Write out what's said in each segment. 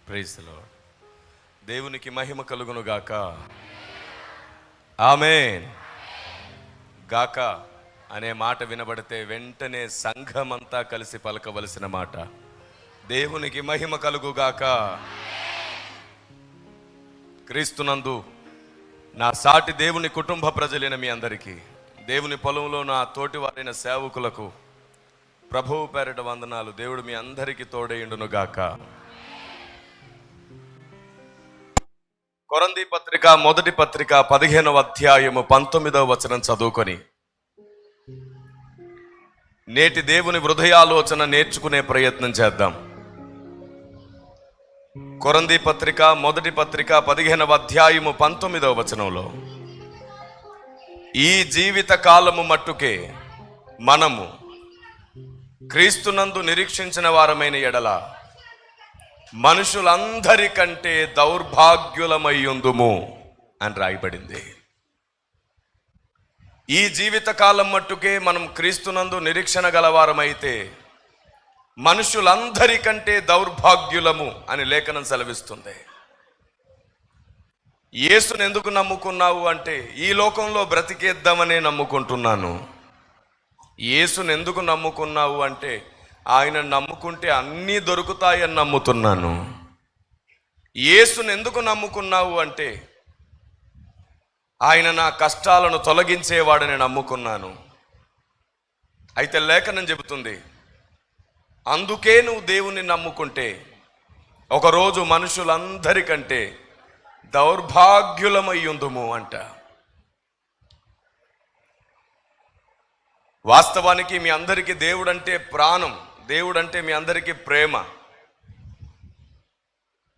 Praise the lord. దేవునికి మహిమ కలుగును గాక. ఆమేన్. గాక అనే మాట వినబడితే వెంటనే సంఘమంతా కలిసి పలకవలసిన మాట, దేవునికి మహిమ కలుగు గాక. క్రీస్తునందు నా సాటి దేవుని కుటుంబ ప్రజలైన మీ అందరికీ, దేవుని పొలంలో నా తోటి వారైన సేవకులకు ప్రభువు పేరిట వందనాలు. దేవుడు మీ అందరికీ తోడేయుండును గాక. కొరంథీ పత్రిక మొదటి పత్రిక 15వ అధ్యాయము 19వ వచనం చదువుకొని నేటి దేవుని హృదయాలోచన నేర్చుకునే ప్రయత్నం చేద్దాం. కొరంథీ పత్రిక మొదటి పత్రిక 15వ అధ్యాయము 19వ వచనంలో, ఈ జీవిత కాలము మట్టుకే మనము క్రీస్తునందు నిరీక్షించిన వారమైన ఎడల మనుషులందరికంటే దౌర్భాగ్యులమయ్యుందుము అని రాయబడింది. ఈ జీవితకాలం మట్టుకే మనం క్రీస్తునందు నిరీక్షణ గలవారమైతే మనుషులందరికంటే దౌర్భాగ్యులము అని లేఖనం సెలవిస్తుంది. యేసుని ఎందుకు నమ్ముకున్నావు అంటే, ఈ లోకంలో బ్రతికేద్దామనే నమ్ముకుంటున్నాను. యేసుని ఎందుకు నమ్ముకున్నావు అంటే, ఆయన నమ్ముకుంటే అన్నీ దొరుకుతాయని నమ్ముతున్నాను. యేసుని ఎందుకు నమ్ముకున్నావు అంటే, ఆయన నా కష్టాలను తొలగించేవాడని నమ్ముకున్నాను. అయితే లేఖనం చెబుతుంది, అందుకే నువ్వు దేవుణ్ణి నమ్ముకుంటే ఒకరోజు మనుషులందరికంటే దౌర్భాగ్యులమయ్యుందుము అంట. వాస్తవానికి మీ అందరికీ దేవుడంటే ప్రాణం, దేవుడంటే మీ అందరికీ ప్రేమ.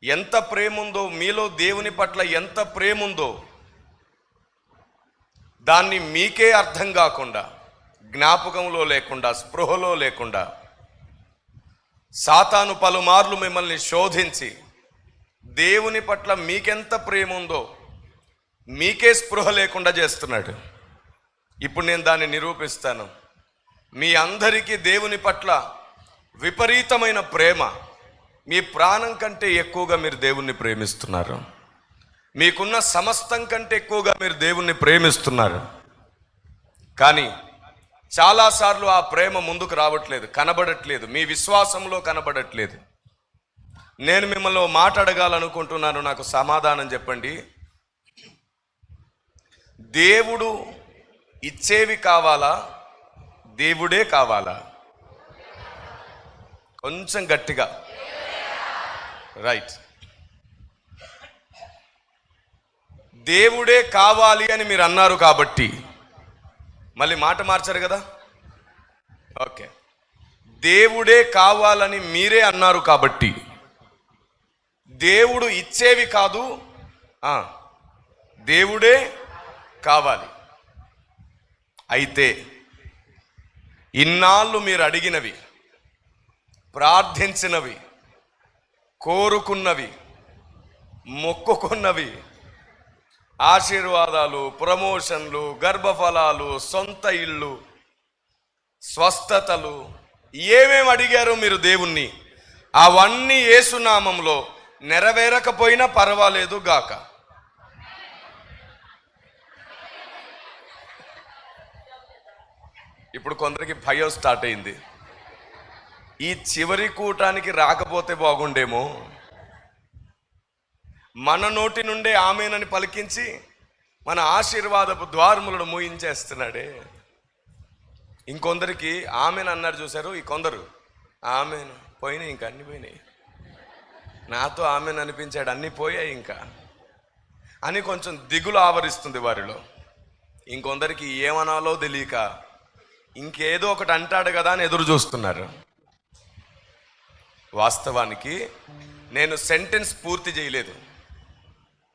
ఎంత ప్రేమ ఉందో మీలో, దేవుని పట్ల ఎంత ప్రేమ ఉందో దాన్ని మీకే అర్థం కాకుండా, జ్ఞాపకంలో లేకుండా, స్పృహలో లేకుండా సాతాను పలుమార్లు మిమ్మల్ని శోధించి దేవుని పట్ల మీకెంత ప్రేమ ఉందో మీకే స్పృహ లేకుండా చేస్తున్నాడు. ఇప్పుడు నేను దాన్ని నిరూపిస్తాను. మీ అందరికీ దేవుని పట్ల విపరీతమైన ప్రేమ, మీ ప్రాణం కంటే ఎక్కువగా మీరు దేవుణ్ణి ప్రేమిస్తున్నారు. మీకున్న సమస్తం కంటే ఎక్కువగా మీరు దేవుణ్ణి ప్రేమిస్తున్నారు. కానీ చాలాసార్లు ఆ ప్రేమ ముందుకు రావట్లేదు, కనబడట్లేదు, మీ విశ్వాసంలో కనబడట్లేదు. నేను మిమ్మల్ని మాట అడగాలనుకుంటున్నాను, నాకు సమాధానం చెప్పండి. దేవుడు ఇచ్చేవి కావాలా, దేవుడే కావాలా? కొంచెం గట్టిగా. రైట్. దేవుడే కావాలి అని మీరు అన్నారు కాబట్టి మళ్ళీ మాట మార్చారు కదా. ఓకే, దేవుడే కావాలని మీరే అన్నారు కాబట్టి దేవుడు ఇచ్చేవి కాదు, దేవుడే కావాలి. అయితే ఇన్నాళ్ళు మీరు అడిగినవి, ప్రార్థించినవి, కోరుకున్నవి, మొక్కుకున్నవి, ఆశీర్వాదాలు, ప్రమోషన్లు, గర్భఫలాలు, సొంత ఇల్లు, స్వస్థతలు, ఏమేమి అడిగారో మీరు దేవుణ్ణి, అవన్నీ యేసునామంలో నెరవేరకపోయినా పర్వాలేదు గాక. ఇప్పుడు కొందరికి భయం స్టార్ట్ అయింది. ఈ చివరి కూటానికి రాకపోతే బాగుండేమో, మన నోటి నుండే ఆమేనని పలికించి మన ఆశీర్వాదపు ద్వారములను మూయించేస్తున్నాడే. ఇంకొందరికి ఆమెన్ అన్నారు చూశారు, ఈ కొందరు ఆమెన్ పోయినాయి, ఇంకా అన్ని పోయినాయి. నాతో ఆమెన్ అనిపించాడు, అన్నీ పోయాయి ఇంకా అని కొంచెం దిగులు ఆవరిస్తుంది వారిలో. ఇంకొందరికి ఏమనాలో తెలియక ఇంకేదో ఒకటి అంటాడు కదా అని ఎదురు చూస్తున్నారు. వాస్తవానికి నేను సెంటెన్స్ పూర్తి చేయలేదు,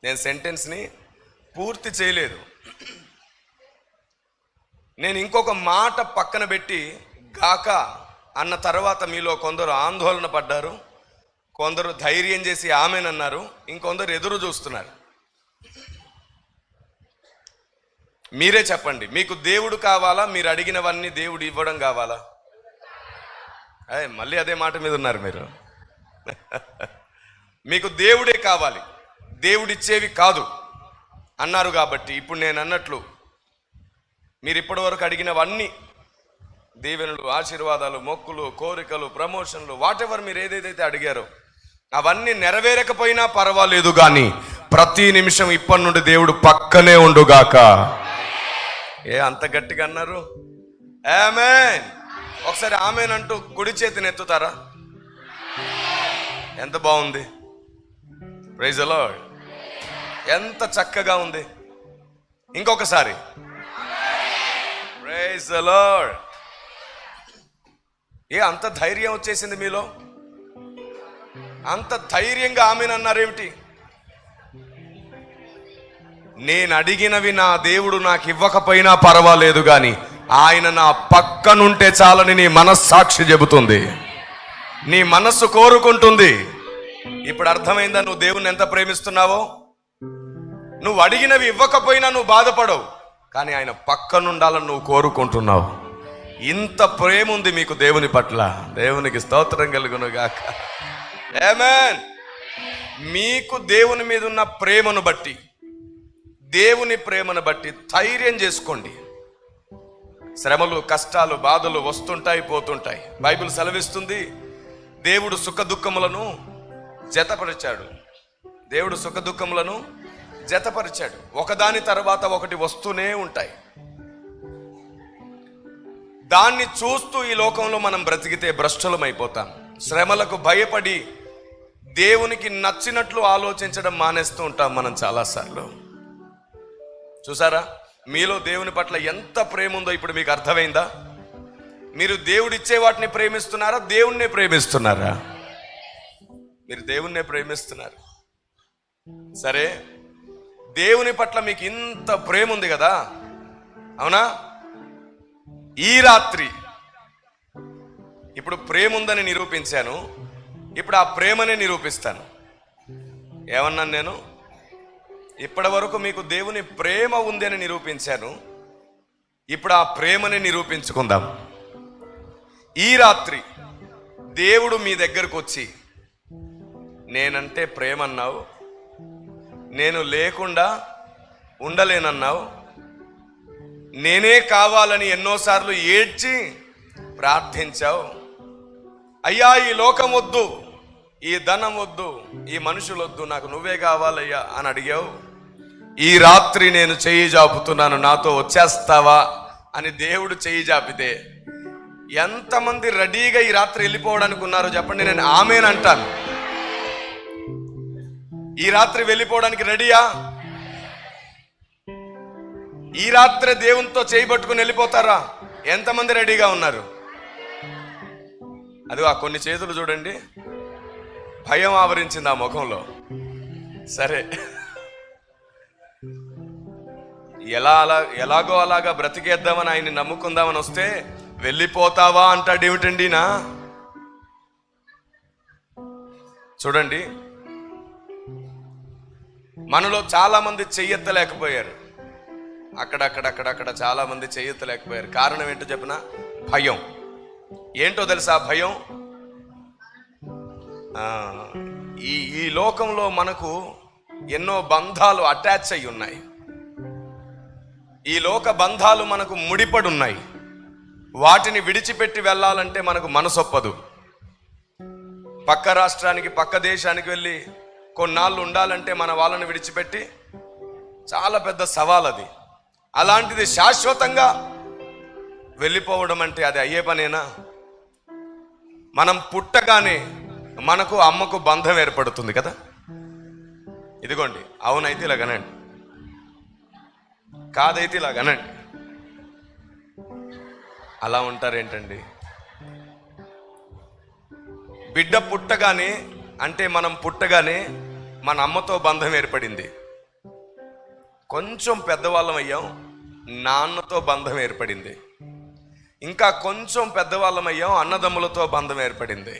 నేను సెంటెన్స్ని పూర్తి చేయలేదు. నేను ఇంకొక మాట పక్కన పెట్టి గాక అన్న తర్వాత మీలో కొందరు ఆందోళన పడ్డారు, కొందరు ధైర్యం చేసి ఆమెనన్నారు, ఇంకొందరు ఎదురు చూస్తున్నారు. మీరే చెప్పండి, మీకు దేవుడు కావాలా, మీరు అడిగినవన్నీ దేవుడు ఇవ్వడం కావాలా? మళ్ళీ అదే మాట మీద ఉన్నారు మీరు. మీకు దేవుడే కావాలి, దేవుడిచ్చేవి కాదు అన్నారు. కాబట్టి ఇప్పుడు నేను అన్నట్లు మీరు ఇప్పటి వరకు అడిగినవన్నీ దీవెనలు, ఆశీర్వాదాలు, మొక్కులు, కోరికలు, ప్రమోషన్లు, వాటెవర్ మీరు ఏదైతే అడిగారో అవన్నీ నెరవేరకపోయినా పర్వాలేదు, కానీ ప్రతి నిమిషం ఇప్పటి నుండి దేవుడు పక్కనే ఉండుగాక. అంత గట్టిగా అన్నారు? ఆమేన్. ఒకసారి ఆమేన్ అంటూ కుడి చేతిని ఎత్తుతారా? ఎంత బాగుంది. Praise the lord. ఎంత చక్కగా ఉంది. ఇంకొకసారి ప్రైజ్ ది లార్డ్. అంత ధైర్యం వచ్చేసింది మీలో? అంత ధైర్యంగా ఆమేన్ అన్నారేమిటి? నేను అడిగినవి నా దేవుడు నాకు ఇవ్వకపోయినా పర్వాలేదు, కానీ ఆయన నా పక్కనుంటే చాలని నీ మనస్సాక్షి చెబుతుంది, నీ మనస్సు కోరుకుంటుంది. ఇప్పుడు అర్థమైందా నువ్వు దేవుణ్ణి ఎంత ప్రేమిస్తున్నావో? నువ్వు అడిగినవి ఇవ్వకపోయినా నువ్వు బాధపడవు, కానీ ఆయన పక్కనుండాలని నువ్వు కోరుకుంటున్నావు. ఇంత ప్రేమ ఉంది మీకు దేవుని పట్ల. దేవునికి స్తోత్రం కలుగును గాక. ఆమేన్. మీకు దేవుని మీద ఉన్న ప్రేమను బట్టి, దేవుని ప్రేమను బట్టి ధైర్యం చేసుకోండి. శ్రమలు, కష్టాలు, బాధలు వస్తుంటాయి, పోతుంటాయి. బైబిల్ సెలవిస్తుంది, దేవుడు సుఖ దుఃఖములను జతపరిచాడు. దేవుడు సుఖ దుఃఖములను జతపరిచాడు. ఒకదాని తర్వాత ఒకటి వస్తూనే ఉంటాయి. దాన్ని చూస్తూ ఈ లోకంలో మనం బ్రతికితే భ్రష్టులమైపోతాం. శ్రమలకు భయపడి దేవునికి నచ్చినట్లు ఆలోచించడం మానేస్తూ ఉంటాం మనం చాలాసార్లు. చూసారా, మీలో దేవుని పట్ల ఎంత ప్రేమ ఉందో ఇప్పుడు మీకు అర్థమైందా? మీరు దేవుడిచ్చే వాటిని ప్రేమిస్తున్నారా, దేవుణ్ణే ప్రేమిస్తున్నారా? మీరు దేవుణ్ణే ప్రేమిస్తున్నారు. సరే, దేవుని పట్ల మీకు ఇంత ప్రేమ ఉంది కదా, అవునా? ఈ రాత్రి ఇప్పుడు ప్రేమ ఉందని నిరూపించాను. ఇప్పుడు ఆ ప్రేమనే నిరూపిస్తాను. ఏమన్నాను నేను? ఇప్పటి వరకు మీకు దేవుని ప్రేమ ఉంది అని నిరూపించాను. ఇప్పుడు ఆ ప్రేమని నిరూపించుకుందాం. ఈ రాత్రి దేవుడు మీ దగ్గరకు వచ్చి, నేనంటే ప్రేమ అన్నావు, నేను లేకుండా ఉండలేనన్నావు, నేనే కావాలని ఎన్నోసార్లు ఏడ్చి ప్రార్థించావు. అయ్యా, ఈ లోకం వద్దు, ఈ ధనం వద్దు, ఈ మనుషులు వద్దు, నాకు నువ్వే కావాలయ్యా అని అడిగావు. ఈ రాత్రి నేను చెయ్యి జాపుతున్నాను, నాతో వచ్చేస్తావా అని దేవుడు చెయ్యి జాపితే ఎంతమంది రెడీగా ఈ రాత్రి వెళ్ళిపోవడానికి ఉన్నారో చెప్పండి. నేను ఆమేన్ అంటాను. ఈ రాత్రి వెళ్ళిపోవడానికి రెడీయా? ఈ రాత్రి దేవునితో చేయబట్టుకుని వెళ్ళిపోతారా? ఎంతమంది రెడీగా ఉన్నారు? అది ఆ కొన్ని చేతులు చూడండి, భయం ఆవరించింది ఆ ముఖంలో. సరే, ఎలాగో అలాగా బ్రతికేద్దామని ఆయన్ని నమ్ముకుందామని వస్తే వెళ్ళిపోతావా అంటాడు ఏమిటండి నా? చూడండి, మనలో చాలా మంది చెయ్యెత్తలేకపోయారు. అక్కడక్కడ చాలా మంది చెయ్యెత్తలేకపోయారు. కారణం ఏంటో చెప్పిన? భయం. ఏంటో తెలుసా భయం? ఈ లోకంలో మనకు ఎన్నో బంధాలు అటాచ్ అయి ఉన్నాయి. ఈ లోక బంధాలు మనకు ముడిపడి ఉన్నాయి. వాటిని విడిచిపెట్టి వెళ్ళాలంటే మనకు మనసొప్పదు. పక్క రాష్ట్రానికి, పక్క దేశానికి వెళ్ళి కొన్నాళ్ళు ఉండాలంటే మన వాళ్ళని విడిచిపెట్టి చాలా పెద్ద సవాల్ అది. అలాంటిది శాశ్వతంగా వెళ్ళిపోవడం అంటే అది అయ్యే పనేనా? మనం పుట్టగానే మనకు అమ్మకు బంధం ఏర్పడుతుంది కదా. ఇదిగోండి, అవునైతే ఇలాగనండి, కాదైతే ఇలాగనండి. అలా ఉంటారేంటండి? బిడ్డ పుట్టగానే అంటే మనం పుట్టగానే మన అమ్మతో బంధం ఏర్పడింది. కొంచెం పెద్దవాళ్ళం అయ్యాం, నాన్నతో బంధం ఏర్పడింది. ఇంకా కొంచెం పెద్దవాళ్ళం అయ్యాం, అన్నదమ్ములతో బంధం ఏర్పడింది.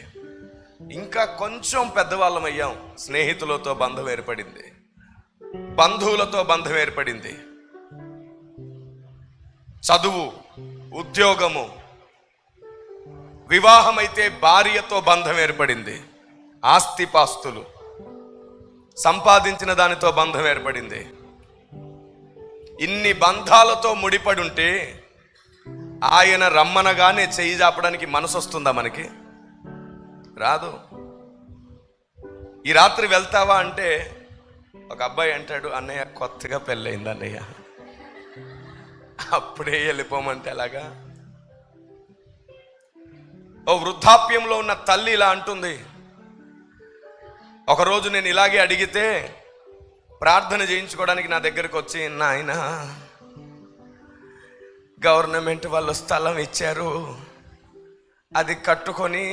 ఇంకా కొంచెం పెద్దవాళ్ళం అయ్యాం, స్నేహితులతో బంధం ఏర్పడింది, బంధువులతో బంధం ఏర్పడింది. చదువు, ఉద్యోగము, వివాహమైతే భార్యతో బంధం ఏర్పడింది, ఆస్తిపాస్తులు, సంపాదించిన దానితో బంధం ఏర్పడింది. ఇన్ని బంధాలతో ముడిపడి ఉంటే ఆయన రమ్మనగానే చెయ్యి చాపడానికి మనసు వస్తుందా మనకి? రాదు. ఈ రాత్రి వెళ్తావా అంటే ఒక అబ్బాయి అంటాడు, అన్నయ్య కొత్తగా పెళ్ళయింది అన్నయ్య, అప్పుడే వెళ్ళిపోమంటే అలాగా? ఓ వృద్ధాప్యంలో ఉన్న తల్లి ఇలా అంటుంది. ఒకరోజు నేను ఇలాగే అడిగితే ప్రార్థన చేయించుకోవడానికి నా దగ్గరకు వచ్చి, నాయన గవర్నమెంట్ వాళ్ళు స్థలం ఇచ్చారు, అది కట్టుకొని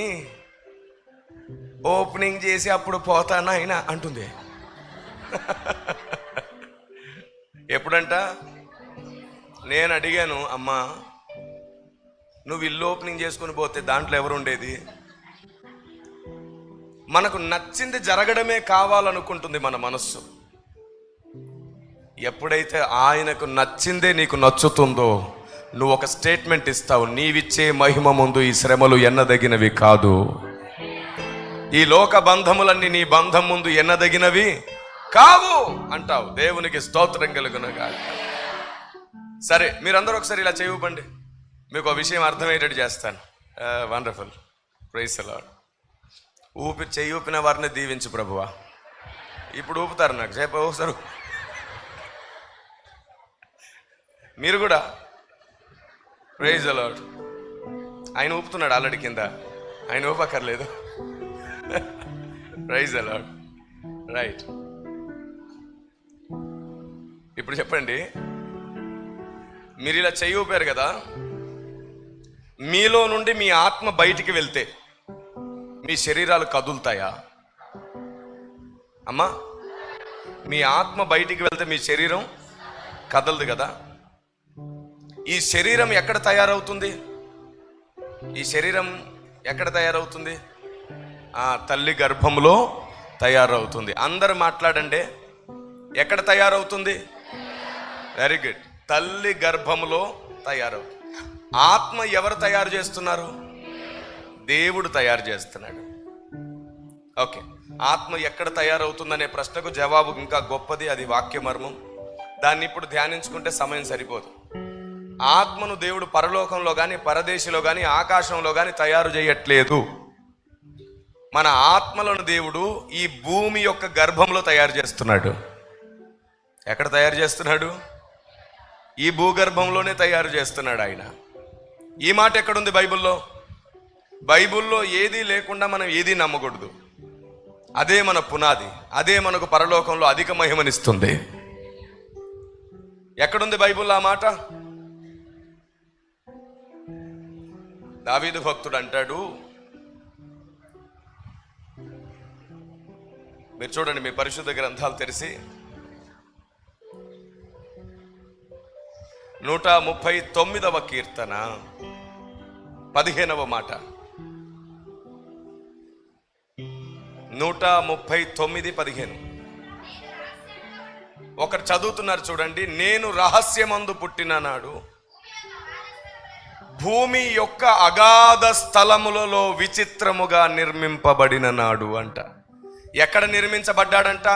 ఓపెనింగ్ చేసి అప్పుడు పోతాను ఆయన అంటుంది. ఎప్పుడంట? నేను అడిగాను, అమ్మా నువ్వు ఇల్లు ఓపెనింగ్ చేసుకుని పోతే దాంట్లో ఎవరు ఉండేది? మనకు నచ్చింది జరగడమే కావాలనుకుంటుంది మన మనస్సు. ఎప్పుడైతే ఆయనకు నచ్చిందే నీకు నచ్చుతుందో నువ్వు ఒక స్టేట్మెంట్ ఇస్తావు, నీవిచ్చే మహిమ ముందు ఈ శ్రమలు ఎన్నదగినవి కాదు, ఈ లోక బంధములన్నీ నీ బంధం ముందు ఎన్నదగినవి కావు అంటావు. దేవునికి స్తోత్రం కలుగునుగాక. సరే, మీరందరూ ఒకసారి ఇలా చేయబండి, మీకు ఒక విషయం అర్థమయ్యేటట్టు చేస్తాను. Wonderful, praise the lord. చెయ్యి ఊపిన వారిని దీవించు ప్రభువా. ఇప్పుడు ఊపుతారు నాకు సేపు ఒకసారి. మీరు కూడా ప్రైజ్ ది లార్డ్. ఆయన ఊపుతున్నాడు ఆల్రెడీ కింద, ఆయన ఊపక్కర్లేదు. Praise the lord. రైట్, ఇప్పుడు చెప్పండి, మీరు ఇలా చెయ్యి ఊపారు కదా, మీలో నుండి మీ ఆత్మ బయటికి వెళ్తే మీ శరీరాలు కదులుతాయా? అమ్మా, మీ ఆత్మ బయటికి వెళ్తే మీ శరీరం కదలదు కదా. ఈ శరీరం ఎక్కడ తయారవుతుంది? ఈ శరీరం ఎక్కడ తయారవుతుంది? తల్లి గర్భంలో తయారవుతుంది. అందరూ మాట్లాడండి, ఎక్కడ తయారవుతుంది? వెరీ గుడ్, తల్లి గర్భంలో తయారవుతుంది. ఆత్మ ఎవరు తయారు చేస్తున్నారు? దేవుడు తయారు చేస్తున్నాడు. ఓకే, ఆత్మ ఎక్కడ తయారవుతుందనే ప్రశ్నకు జవాబు ఇంకా గొప్పది, అది వాక్య మర్మం. దాన్ని ఇప్పుడు ధ్యానించుకుంటే సమయం సరిపోదు. ఆత్మను దేవుడు పరలోకంలో కానీ, పరదేశంలో కానీ, ఆకాశంలో కానీ తయారు చేయట్లేదు. మన ఆత్మలను దేవుడు ఈ భూమి యొక్క గర్భంలో తయారు చేస్తున్నాడు. ఎక్కడ తయారు చేస్తున్నాడు? ఈ భూగర్భంలోనే తయారు చేస్తున్నాడు ఆయన. ఈ మాట ఎక్కడుంది బైబిల్లో? బైబిల్లో ఏదీ లేకుండా మనం ఏదీ నమ్మకూడదు. అదే మన పునాది, అదే మనకు పరలోకంలో అధిక మహిమనిస్తుంది. ఎక్కడుంది బైబిల్లో ఆ మాట? దావీదు భక్తుడు అంటాడు, మీరు చూడండి, మీ పరిశుద్ధ గ్రంథాలు తెరిచి 139వ కీర్తన 15వ మాట. 139:15 ఒకరు చదువుతున్నారు చూడండి. నేను రహస్యమందు పుట్టిన నాడు, భూమి యొక్క అగాధ స్థలములలో విచిత్రముగా నిర్మింపబడిన నాడు అంట. ఎక్కడ నిర్మించబడ్డాడంట?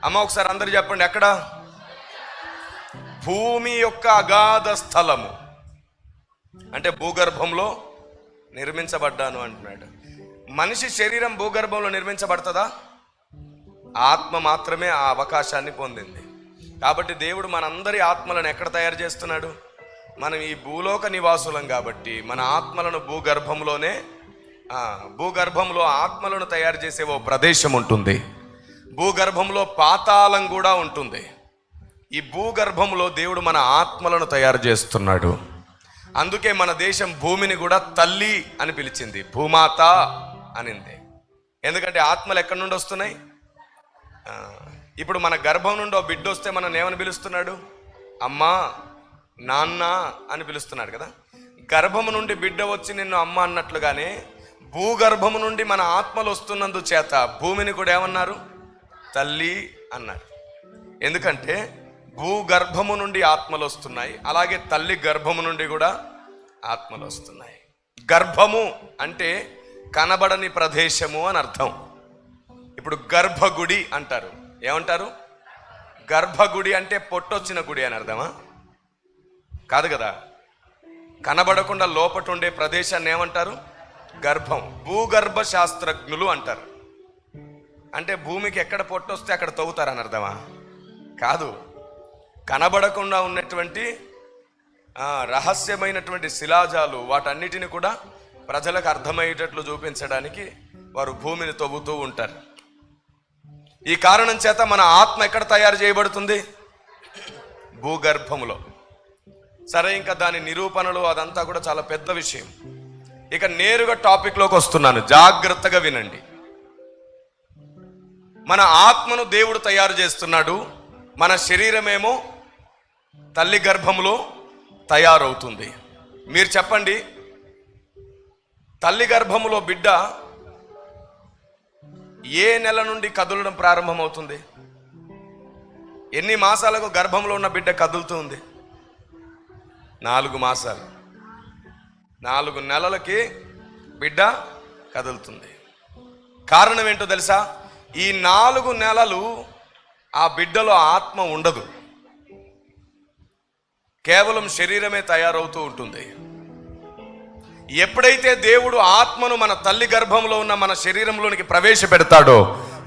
అమ్మ ఒకసారి అందరూ చెప్పండి, ఎక్కడ? భూమి యొక్క అగాధ స్థలము అంటే భూగర్భంలో నిర్మించబడ్డాను అంటున్నాడు. మనిషి శరీరం భూగర్భంలో నిర్మించబడుతుందా? ఆత్మ మాత్రమే ఆ అవకాశాన్ని పొందింది. కాబట్టి దేవుడు మనందరి ఆత్మలను ఎక్కడ తయారు చేస్తున్నాడు? మనం ఈ భూలోక నివాసులం కాబట్టి మన ఆత్మలను భూగర్భంలో ఆత్మలను తయారు చేసే ఓ ప్రదేశం ఉంటుంది. భూగర్భంలో పాతాళం కూడా ఉంటుంది. ఈ భూగర్భంలో దేవుడు మన ఆత్మలను తయారు చేస్తున్నాడు. అందుకే మన దేశం భూమిని కూడా తల్లి అని పిలిచింది, భూమాత అనింది. ఎందుకంటే ఆత్మలు ఎక్కడి నుండి వస్తున్నాయి? ఇప్పుడు మన గర్భం నుండి ఓ బిడ్డ వస్తే మనం ఏమని పిలుస్తున్నాడు? అమ్మా, నాన్న అని పిలుస్తున్నాడు కదా. గర్భము నుండి బిడ్డ వచ్చి నిన్ను అమ్మ అన్నట్లుగానే భూగర్భము నుండి మన ఆత్మలు వస్తున్నందు చేత భూమిని కూడా ఏమన్నారు? తల్లి అన్నారు. ఎందుకంటే భూగర్భము నుండి ఆత్మలు వస్తున్నాయి, అలాగే తల్లి గర్భము నుండి కూడా ఆత్మలు వస్తున్నాయి. గర్భము అంటే కనబడని ప్రదేశము అని అర్థం. ఇప్పుడు గర్భగుడి అంటారు. ఏమంటారు? గర్భగుడి అంటే పొట్టొచ్చిన గుడి అని అర్థమా? కాదు కదా. కనబడకుండా లోపట ఉండే ప్రదేశాన్ని ఏమంటారు? గర్భం. భూగర్భ శాస్త్రజ్ఞులు అంటారు. అంటే భూమికి ఎక్కడ పొట్టొస్తే అక్కడ తవ్వుతారని అర్థమా? కాదు. కనబడకుండా ఉన్నటువంటి రహస్యమైనటువంటి శిలాజాలు వాటన్నిటిని కూడా ప్రజలకు అర్థమయ్యేటట్లు చూపించడానికి వారు భూమిని తవ్వుతూ ఉంటారు. ఈ కారణం చేత మన ఆత్మ ఎక్కడ తయారు చేయబడుతుంది? భూగర్భములో. సరే, ఇంకా దాని నిరూపణలు అదంతా కూడా చాలా పెద్ద విషయం. ఇక నేరుగా టాపిక్లోకి వస్తున్నాను, జాగ్రత్తగా వినండి. మన ఆత్మను దేవుడు తయారు చేస్తున్నాడు, మన శరీరమేమో తల్లి గర్భములో తయారవుతుంది. మీరు చెప్పండి, తల్లి గర్భములో బిడ్డ ఏ నెల నుండి కదలడం ప్రారంభమవుతుంది? ఎన్ని మాసాలకు గర్భంలో ఉన్న బిడ్డ కదులుతుంది? 4 మాసాలు. 4 నెలలకి బిడ్డ కదులుతుంది. కారణం ఏంటో తెలుసా? ఈ 4 నెలలు ఆ బిడ్డలో ఆత్మ ఉండదు, కేవలం శరీరమే తయారవుతూ ఉంటుంది. ఎప్పుడైతే దేవుడు ఆత్మను మన తల్లి గర్భంలో ఉన్న మన శరీరంలోనికి ప్రవేశపెడతాడో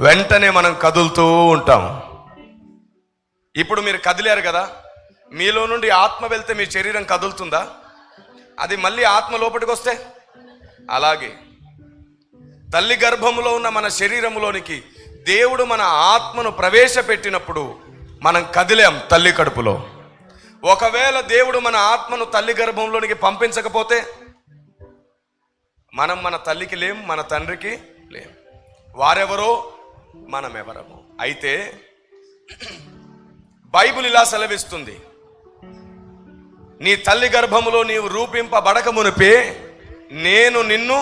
వెంటనే మనం కదులుతూ ఉంటాం. ఇప్పుడు మీరు కదిలారు కదా, మీలో నుండి ఆత్మ వెళ్తే మీ శరీరం కదులుతుందా? అది మళ్ళీ ఆత్మ లోపలికి వస్తే అలాగే తల్లి గర్భంలో ఉన్న మన శరీరంలోనికి దేవుడు మన ఆత్మను ప్రవేశపెట్టినప్పుడు మనం కదిలాం తల్లి కడుపులో. ఒకవేళ దేవుడు మన ఆత్మను తల్లి గర్భంలోనికి పంపించకపోతే మనం మన తల్లికి లేం, మన తండ్రికి లేం. వారెవరో మనం ఎవరమో. అయితే బైబిల్ ఇలా సెలవిస్తుంది, నీ తల్లి గర్భములో నీవు రూపింపబడక మునిపే నేను నిన్ను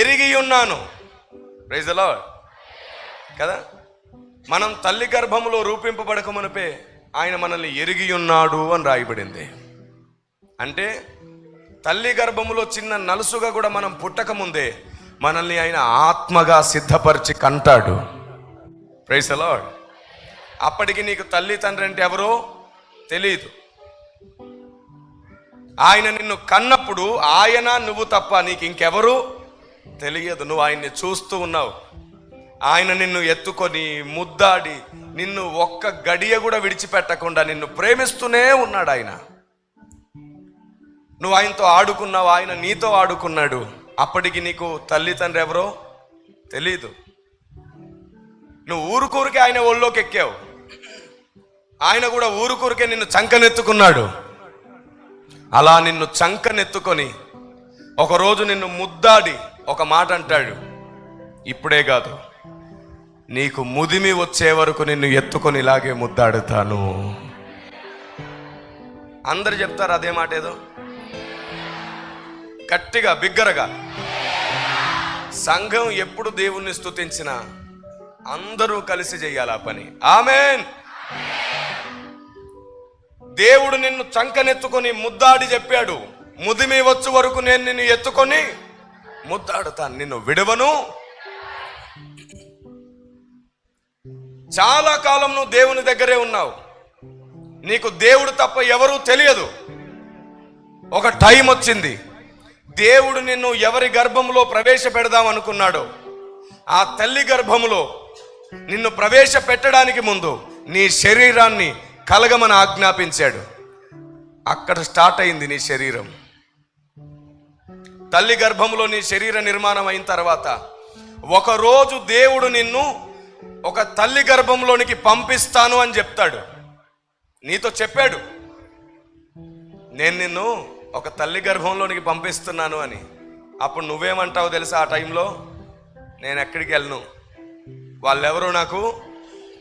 ఎరిగి ఉన్నాను. Praise the lord. కదా, మనం తల్లి గర్భములో రూపింపబడక మునిపే ఆయన మనల్ని ఎరిగి ఉన్నాడు అని రాయబడింది. అంటే తల్లి గర్భములో చిన్న నలుసుగా కూడా మనం పుట్టక ముందే మనల్ని ఆయన ఆత్మగా సిద్ధపరిచి కంటాడు. Praise the lord. అప్పటికి నీకు తల్లి తండ్రి అంటే ఎవరో తెలియదు. ఆయన నిన్ను కన్నప్పుడు ఆయన, నువ్వు తప్ప నీకు ఇంకెవరు తెలియదు. నువ్వు ఆయన్ని చూస్తూ ఉన్నావు. ఆయన నిన్ను ఎత్తుకొని ముద్దాడి నిన్ను ఒక్క గడియ కూడా విడిచిపెట్టకుండా నిన్ను ప్రేమిస్తూనే ఉన్నాడు. ఆయన, నువ్వు ఆయనతో ఆడుకున్నావు, ఆయన నీతో ఆడుకున్నాడు. అప్పటికి నీకు తల్లి తండ్రి ఎవరో తెలీదు. నువ్వు ఊరుకూరికే ఆయన ఒళ్ళోకి ఎక్కావు, ఆయన కూడా ఊరుకూరికే నిన్ను చంకనెత్తుకున్నాడు. అలా నిన్ను చంకనెత్తుకొని ఒకరోజు నిన్ను ముద్దాడి ఒక మాట అంటాడు, ఇప్పుడే కాదు నీకు ముదిమి వచ్చే వరకు నిన్ను ఎత్తుకొని ఇలాగే ముద్దాడుతాను. అందరు చెప్తారు అదే మాట, ఏదో గట్టిగా బిగ్గరగా. సంఘం ఎప్పుడు దేవుణ్ణి స్తుతించినా అందరూ కలిసి చేయాలి ఆ పని. ఆమేన్. దేవుడు నిన్ను చంకనెత్తుకొని ముద్దాడి చెప్పాడు, ముదిమి వచ్చు వరకు నేను నిన్ను ఎత్తుకొని ముద్దాడుతాను, నిన్ను విడవను. చాలా కాలం నువ్వు దేవుని దగ్గరే ఉన్నావు, నీకు దేవుడు తప్ప ఎవరూ తెలియదు. ఒక టైం వచ్చింది, దేవుడు నిన్ను ఎవరి గర్భంలో ప్రవేశపెడదాం అనుకున్నాడో ఆ తల్లి గర్భములో నిన్ను ప్రవేశపెట్టడానికి ముందు నీ శరీరాన్ని కలగమని ఆజ్ఞాపించాడు. అక్కడ స్టార్ట్ అయింది నీ శరీరం. తల్లి గర్భంలో నీ శరీర నిర్మాణం అయిన తర్వాత ఒకరోజు దేవుడు నిన్ను ఒక తల్లి గర్భంలోనికి పంపిస్తాను అని చెప్తాడు. నీతో చెప్పాడు, నేను నిన్ను ఒక తల్లి గర్భంలోనికి పంపిస్తున్నాను అని. అప్పుడు నువ్వేమంటావు తెలుసా? ఆ టైంలో నేను ఎక్కడికి వెళ్ళను, వాళ్ళెవరో నాకు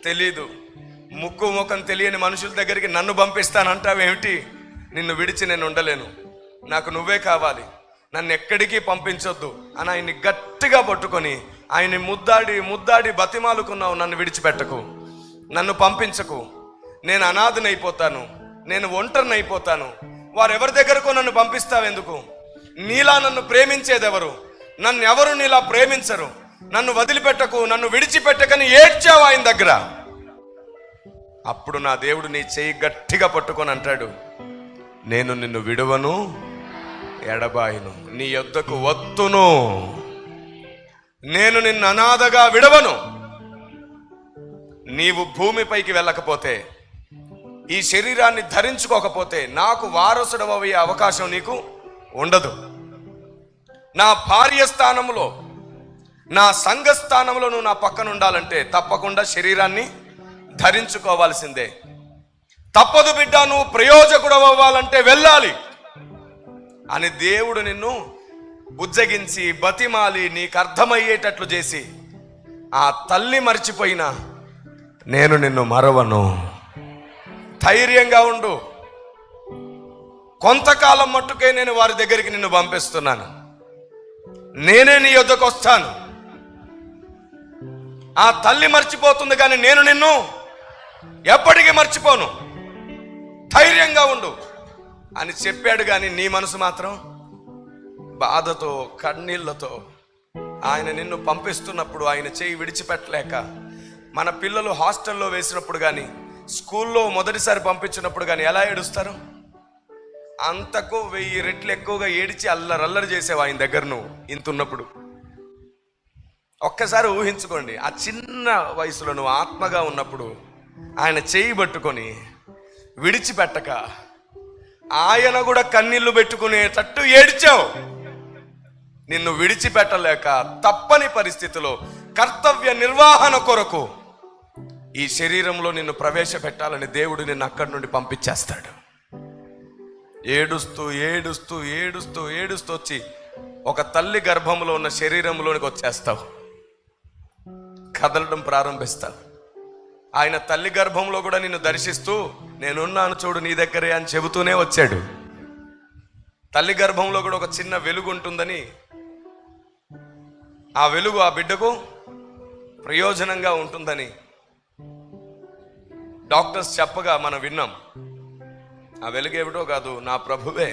తెలీదు, ముక్కు ముఖం తెలియని మనుషుల దగ్గరికి నన్ను పంపిస్తానంటావేమిటి? నిన్ను విడిచి నేను ఉండలేను, నాకు నువ్వే కావాలి, నన్ను ఎక్కడికి పంపించొద్దు అని ఆయన్ని గట్టిగా పట్టుకొని ఆయన్ని ముద్దాడి ముద్దాడి బతిమాలుకున్నావు. నన్ను విడిచిపెట్టకు, నన్ను పంపించకు, నేను అనాథనైపోతాను, నేను ఒంటరినైపోతాను, వారెవరి దగ్గరకు నన్ను పంపిస్తావెందుకు? నీలా నన్ను ప్రేమించేదెవరు? నన్ను ఎవరు నీలా ప్రేమించరు. నన్ను వదిలిపెట్టకు, నన్ను విడిచిపెట్టకని ఏడ్చావు ఆయన దగ్గర. అప్పుడు నా దేవుడు నీ చెయ్యి గట్టిగా పట్టుకొని అంటాడు, నేను నిన్ను విడువను, ఎడబాయను, నీ యొద్దకు వత్తును, నేను నిన్ను అనాథగా విడవను. నీవు భూమిపైకి వెళ్ళకపోతే, ఈ శరీరాన్ని ధరించుకోకపోతే నాకు వారసుడవయ్యే అవకాశం నీకు ఉండదు. నా భార్య స్థానంలో, నా సంఘ స్థానంలో నువ్వు నా పక్కన ఉండాలంటే తప్పకుండా శరీరాన్ని ధరించుకోవాల్సిందే. తప్పదు బిడ్డ, నువ్వు ప్రయోజకుడు అవ్వాలంటే వెళ్ళాలి అని దేవుడు నిన్ను బుజ్జగించి బతిమాలి నీకు అర్థమయ్యేటట్లు చేసి, ఆ తల్లి మర్చిపోయినా నేను నిన్ను మరవను, ధైర్యంగా ఉండు, కొంతకాలం మట్టుకే నేను వారి దగ్గరికి నిన్ను పంపిస్తున్నాను, నేనే నీ యొద్దకు వస్తాను. ఆ తల్లి మర్చిపోతుంది కానీ నేను నిన్ను ఎప్పటికీ మర్చిపోను, ధైర్యంగా ఉండు అని చెప్పాడు. కానీ నీ మనసు మాత్రం బాధతో, కన్నీళ్లతో ఆయన నిన్ను పంపిస్తున్నప్పుడు ఆయన చేయి విడిచిపెట్టలేక, మన పిల్లలు హాస్టల్లో వేసినప్పుడు కానీ, స్కూల్లో మొదటిసారి పంపించినప్పుడు కానీ ఎలా ఏడుస్తారు? అంతకు 1000 రెట్లు ఎక్కువగా ఏడిచి అల్లరల్లరి చేసావు ఆయన దగ్గర నువ్వు ఇంతున్నప్పుడు. ఒక్కసారి ఊహించుకోండి, ఆ చిన్న వయసులో నువ్వు ఆత్మగా ఉన్నప్పుడు ఆయన చేయి పట్టుకొని విడిచిపెట్టక ఆయన కూడా కన్నీళ్లు పెట్టుకునేటట్టు ఏడ్చావు. నిన్ను విడిచిపెట్టలేక తప్పని పరిస్థితిలో కర్తవ్య నిర్వహణ కొరకు ఈ శరీరంలో నిన్ను ప్రవేశపెట్టాలని దేవుడు నిన్ను అక్కడి నుండి పంపించేస్తాడు. ఏడుస్తూ ఏడుస్తూ ఏడుస్తూ ఏడుస్తూ వచ్చి ఒక తల్లి గర్భంలో ఉన్న శరీరంలోనికి వచ్చేస్తావు, కదలడం ప్రారంభిస్తావు. ఆయన తల్లి గర్భంలో కూడా నిన్ను దర్శిస్తూ నేనున్నాను చూడు నీ దగ్గరే అని చెబుతూనే వచ్చాడు. తల్లి గర్భంలో కూడా ఒక చిన్న వెలుగు ఉంటుందని, ఆ వెలుగు ఆ బిడ్డకు ప్రయోజనంగా ఉంటుందని డాక్టర్స్ చెప్పగా మనం విన్నాం. ఆ వెలుగేమిటో కాదు, నా ప్రభువే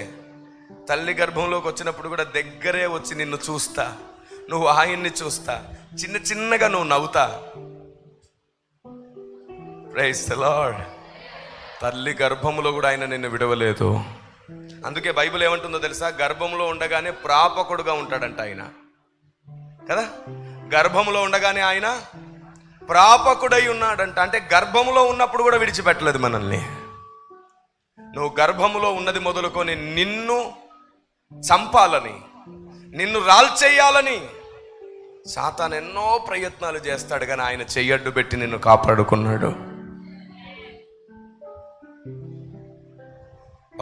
తల్లి గర్భంలోకి వచ్చినప్పుడు కూడా దగ్గరే వచ్చి నిన్ను చూస్తా, నువ్వు ఆయన్ని చూస్తా, చిన్న చిన్నగా నువ్వు నవ్వుతా. Praise the lord. తల్లి గర్భంలో కూడా ఆయన నిన్ను విడవలేదు. అందుకే బైబిల్ ఏమంటుందో తెలుసా? గర్భంలో ఉండగానే ప్రాపకుడుగా ఉంటాడంట ఆయన కదా. గర్భంలో ఉండగానే ఆయన ప్రాపకుడై ఉన్నాడంట. అంటే గర్భంలో ఉన్నప్పుడు కూడా విడిచిపెట్టలేదు మనల్ని. నువ్వు గర్భములో ఉన్నది మొదలుకొని నిన్ను చంపాలని, నిన్ను రాల్చేయాలని సాతాను ఎన్నో ప్రయత్నాలు చేస్తాడు, కానీ ఆయన చెయ్యడ్డు పెట్టి నిన్ను కాపాడుకున్నాడు.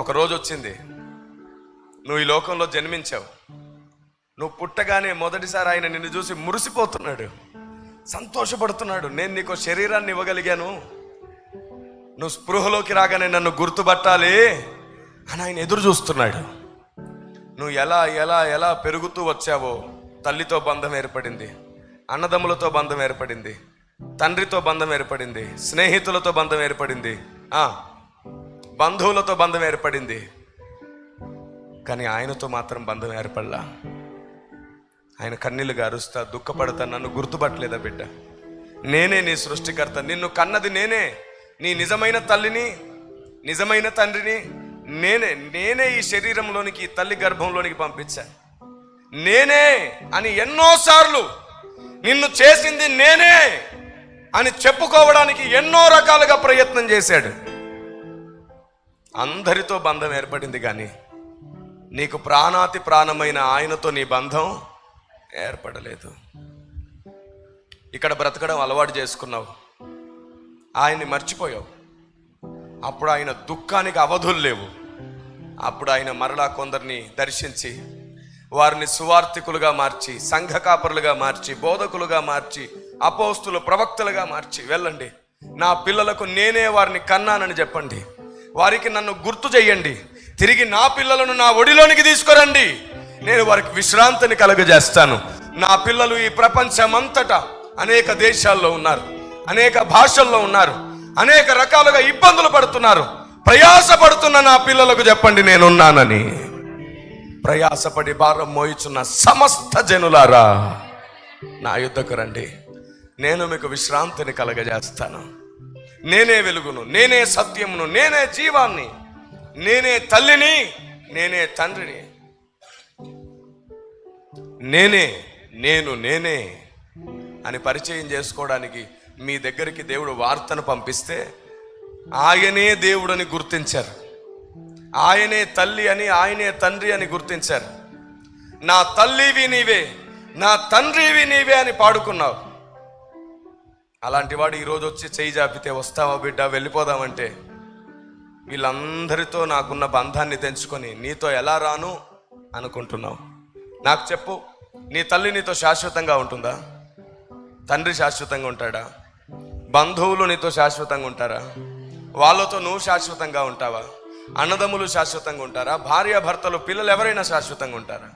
ఒకరోజు వచ్చింది, నువ్వు ఈ లోకంలో జన్మించావు. నువ్వు పుట్టగానే మొదటిసారి ఆయన నిన్ను చూసి మురిసిపోతున్నాడు, సంతోషపడుతున్నాడు. నేను నీకు శరీరాన్ని ఇవ్వగలిగాను, నువ్వు స్పృహలోకి రాగానే నన్ను గుర్తుపట్టాలి అని ఆయన ఎదురు చూస్తున్నాడు. నువ్వు ఎలా ఎలా ఎలా పెరుగుతూ వచ్చావో, తల్లితో బంధం ఏర్పడింది, అన్నదమ్ములతో బంధం ఏర్పడింది, తండ్రితో బంధం ఏర్పడింది, స్నేహితులతో బంధం ఏర్పడింది, బంధువులతో బంధం ఏర్పడింది. కానీ ఆయనతో మాత్రం బంధం ఏర్పడలా. ఆయన కన్నీళ్లుగా అరుస్తా, దుఃఖపడతా, నన్ను గుర్తుపట్టలేదా బిడ్డ? నేనే నీ సృష్టికర్త, నిన్ను కన్నది నేనే, నీ నిజమైన తల్లిని, నిజమైన తండ్రిని నేనే ఈ శరీరంలోనికి, ఈ తల్లి గర్భంలోనికి పంపించాను. నేనే అని ఎన్నోసార్లు నిన్ను చేసింది నేనే అని చెప్పుకోవడానికి ఎన్నో రకాలుగా ప్రయత్నం చేశాడు. అందరితో బంధం ఏర్పడింది, కానీ నీకు ప్రాణాతి ప్రాణమైన ఆయనతో నీ బంధం ఏర్పడలేదు. ఇక్కడ బ్రతకడం అలవాటు చేసుకున్నావు, ఆయన్ని మర్చిపోయావు. అప్పుడు ఆయన దుఃఖానికి అవధులు లేవు. అప్పుడు ఆయన మరలా కొందరిని దర్శించి వారిని సువార్థికులుగా మార్చి, సంఘ కాపరులుగా మార్చి, బోధకులుగా మార్చి, అపోస్తులు, ప్రవక్తలుగా మార్చి, వెళ్ళండి నా పిల్లలకు నేనే వారిని కన్నానని చెప్పండి, వారికి నన్ను గుర్తు చెయ్యండి, తిరిగి నా పిల్లలను నా ఒడిలోనికి తీసుకురండి, నేను వారికి విశ్రాంతిని కలుగజేస్తాను. నా పిల్లలు ఈ ప్రపంచమంతటా అనేక దేశాల్లో ఉన్నారు, అనేక భాషల్లో ఉన్నారు, అనేక రకాలుగా ఇబ్బందులు పడుతున్నారు. ప్రయాసపడుతున్న నా పిల్లలకు చెప్పండి నేనున్నానని. ప్రయాసపడి భారం మోయిచున్న సమస్త జనులారా నా యుద్ధకు రండి, నేను మీకు విశ్రాంతిని కలగజేస్తాను. నేనే వెలుగును, నేనే సత్యమును, నేనే జీవాన్ని, నేనే తల్లిని, నేనే తండ్రిని, నేనే అని పరిచయం చేసుకోవడానికి మీ దగ్గరికి దేవుడు వార్తను పంపిస్తే ఆయనే దేవుడని గుర్తించారు, ఆయనే తల్లి అని, ఆయనే తండ్రి అని గుర్తించారు. నా తల్లివి నీవే, నా తండ్రివి నీవే అని పాడుకున్నావు. అలాంటి వాడు ఈరోజు వచ్చి చేయి జాపితే వస్తావా బిడ్డ వెళ్ళిపోదామంటే, వీళ్ళందరితో నాకున్న బంధాన్ని తెంచుకొని నీతో ఎలా రాను అనుకుంటున్నావు? నాకు చెప్పు, నీ తల్లి నీతో శాశ్వతంగా ఉంటుందా? తండ్రి శాశ్వతంగా ఉంటాడా? బంధువులు నీతో శాశ్వతంగా ఉంటారా? వాళ్ళతో నువ్వు శాశ్వతంగా ఉంటావా? అన్నదమ్ములు శాశ్వతంగా ఉంటారా? భార్య భర్తలు పిల్లలు ఎవరైనా శాశ్వతంగా ఉంటారా?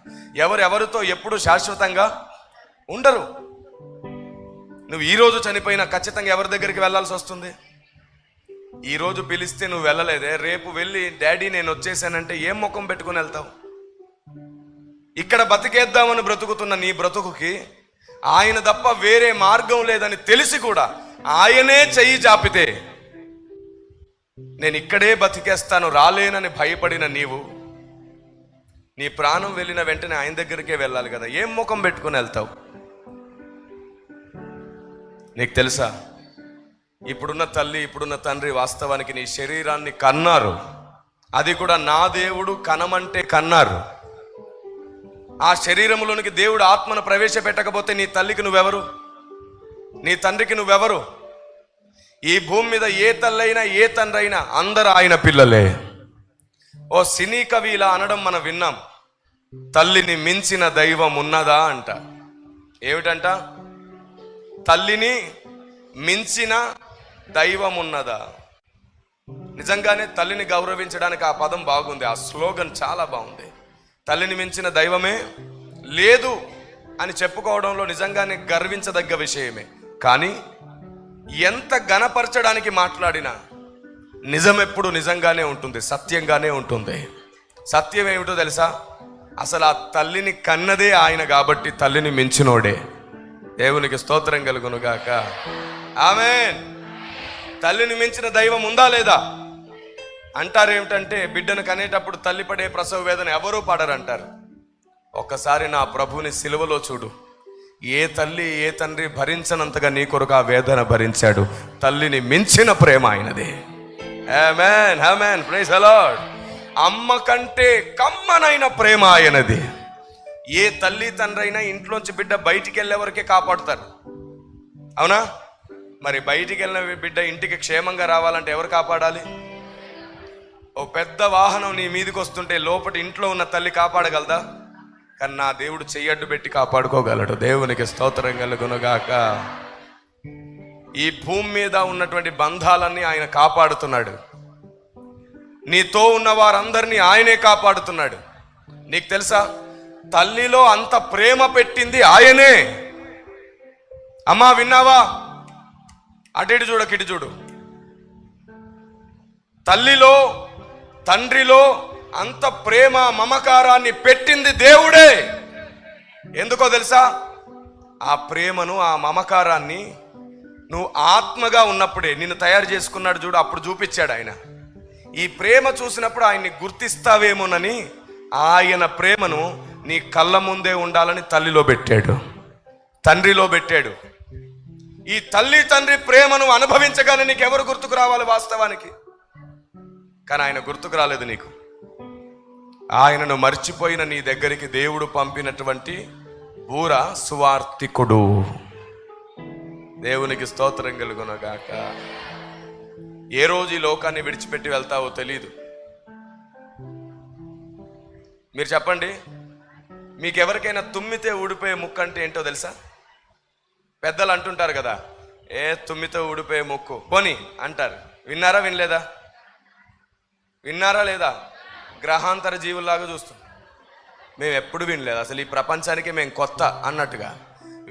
ఎవరెవరితో ఎప్పుడు శాశ్వతంగా ఉండరు. నువ్వు ఈరోజు చనిపోయినా ఖచ్చితంగా ఎవరి దగ్గరికి వెళ్ళాల్సి వస్తుంది? ఈరోజు పిలిస్తే నువ్వు వెళ్ళలేదే, రేపు వెళ్ళి డాడీ నేను వచ్చేసానంటే ఏం ముఖం పెట్టుకుని వెళ్తావు? ఇక్కడ బతికేద్దామని బ్రతుకుతున్న నీ బ్రతుకుకి ఆయన తప్ప వేరే మార్గం లేదని తెలిసి కూడా ఆయనే చెయ్యి జాపితే నేను ఇక్కడే బతికేస్తాను రాలేనని భయపడిన నీవు, నీ ప్రాణం వెళ్ళిన వెంటనే ఆయన దగ్గరికే వెళ్ళాలి కదా, ఏం ముఖం పెట్టుకుని వెళ్తావు? నీకు తెలుసా, ఇప్పుడున్న తల్లి ఇప్పుడున్న తండ్రి వాస్తవానికి నీ శరీరాన్ని కన్నారు. అది కూడా నా దేవుడు కనమంటే కన్నారు. ఆ శరీరంలోనికి దేవుడు ఆత్మను ప్రవేశపెట్టకపోతే నీ తల్లికి నువ్వెవరు? నీ తండ్రికి నువ్వెవరు? ఈ భూమి మీద ఏ తల్లైనా ఏ తండ్రి అయినా అందరూ ఆయన పిల్లలే. ఓ సినీ కవి ఇలా అనడం మనం విన్నాం, తల్లిని మించిన దైవం ఉన్నదా అంట. ఏమిటంట? తల్లిని మించిన దైవం ఉన్నదా? నిజంగానే తల్లిని గౌరవించడానికి ఆ పదం బాగుంది, ఆ స్లోగన్ చాలా బాగుంది. తల్లిని మించిన దైవమే లేదు అని చెప్పుకోవడంలో నిజంగానే గర్వించదగ్గ విషయమే. కానీ ఎంత ఘనపరచడానికి మాట్లాడినా నిజం ఎప్పుడు నిజంగానే ఉంటుంది, సత్యంగానే ఉంటుంది. సత్యం ఏమిటో తెలుసా? అసలు ఆ తల్లిని కన్నదే ఆయన కాబట్టి తల్లిని మించినోడే. దేవునికి స్తోత్రం కలుగునుగాక. ఆమేన్. తల్లిని మించిన దైవం ఉందా లేదా అంటారు. ఏమిటంటే బిడ్డను కనేటప్పుడు తల్లి పడే ప్రసవ వేదన ఎవరూ పడరంటారు. ఒక్కసారి నా ప్రభుని సిలువలో చూడు, ఏ తల్లి ఏ తండ్రి భరించనంతగా నీ కొరకు ఆ వేదన భరించాడు. తల్లిని మించిన ప్రేమ ఆయనది. ఆమేన్, ఆమేన్, ప్రైజ్ ది లార్డ్. అమ్మ కంటే కమ్మనైన ప్రేమ ఆయనది. ఏ తల్లి తండ్రి అయినా ఇంట్లోంచి బిడ్డ బయటికి వెళ్ళే వరకే కాపాడుతారు, అవునా? మరి బయటికి వెళ్ళిన బిడ్డ ఇంటికి క్షేమంగా రావాలంటే ఎవరు కాపాడాలి? ఓ పెద్ద వాహనం నీ మీదకి వస్తుంటే లోపటి ఇంట్లో ఉన్న తల్లి కాపాడగలదా? కానీ నా దేవుడు చెయ్యడ్డు పెట్టి కాపాడుకోగలడు. దేవునికి స్తోత్రం కలుగునుగాక. ఈ భూమి మీద ఉన్నటువంటి బంధాలన్నీ ఆయన కాపాడుతున్నాడు. నీతో ఉన్న వారందరినీ ఆయనే కాపాడుతున్నాడు. నీకు తెలుసా, తల్లిలో అంత ప్రేమ పెట్టింది ఆయనే. అమ్మా విన్నావా? అటు చూడు, కిటి చూడు. తల్లిలో తండ్రిలో అంత ప్రేమ మమకారాన్ని పెట్టింది దేవుడే. ఎందుకో తెలుసా? ఆ ప్రేమను ఆ మమకారాన్ని నువ్వు ఆత్మగా ఉన్నప్పుడే నిన్ను తయారు చేసుకున్నాడు చూడు, అప్పుడు చూపించాడు ఆయన. ఈ ప్రేమ చూసినప్పుడు ఆయన్ని గుర్తిస్తావేమోనని ఆయన ప్రేమను నీ కళ్ళ ముందే ఉండాలని తల్లిలో పెట్టాడు, తండ్రిలో పెట్టాడు. ఈ తల్లి తండ్రి ప్రేమను అనుభవించగానే నీకు ఎవరు గుర్తుకు రావాలి వాస్తవానికి? కానీ ఆయన గుర్తుకు రాలేదు నీకు. ఆయనను మర్చిపోయిన నీ దగ్గరికి దేవుడు పంపినటువంటి బూర సువార్తికుడు. దేవునికి స్తోత్రం కలుగునుగాక. ఏ రోజు ఈ లోకాన్ని విడిచిపెట్టి వెళ్తావో తెలీదు. మీరు చెప్పండి, మీకెవరికైనా తుమ్మితే ఊడిపోయే ముక్కు అంటే ఏంటో తెలుసా? పెద్దలు అంటుంటారు కదా, ఏ తుమ్మితే ఊడిపోయే ముక్కు పోని అంటారు. విన్నారా వినలేదా? విన్నారా లేదా? గ్రహాంతర జీవుల్లాగా చూస్తాం. మేము ఎప్పుడు వినలేదు, అసలు ఈ ప్రపంచానికి మేము కొత్త అన్నట్టుగా.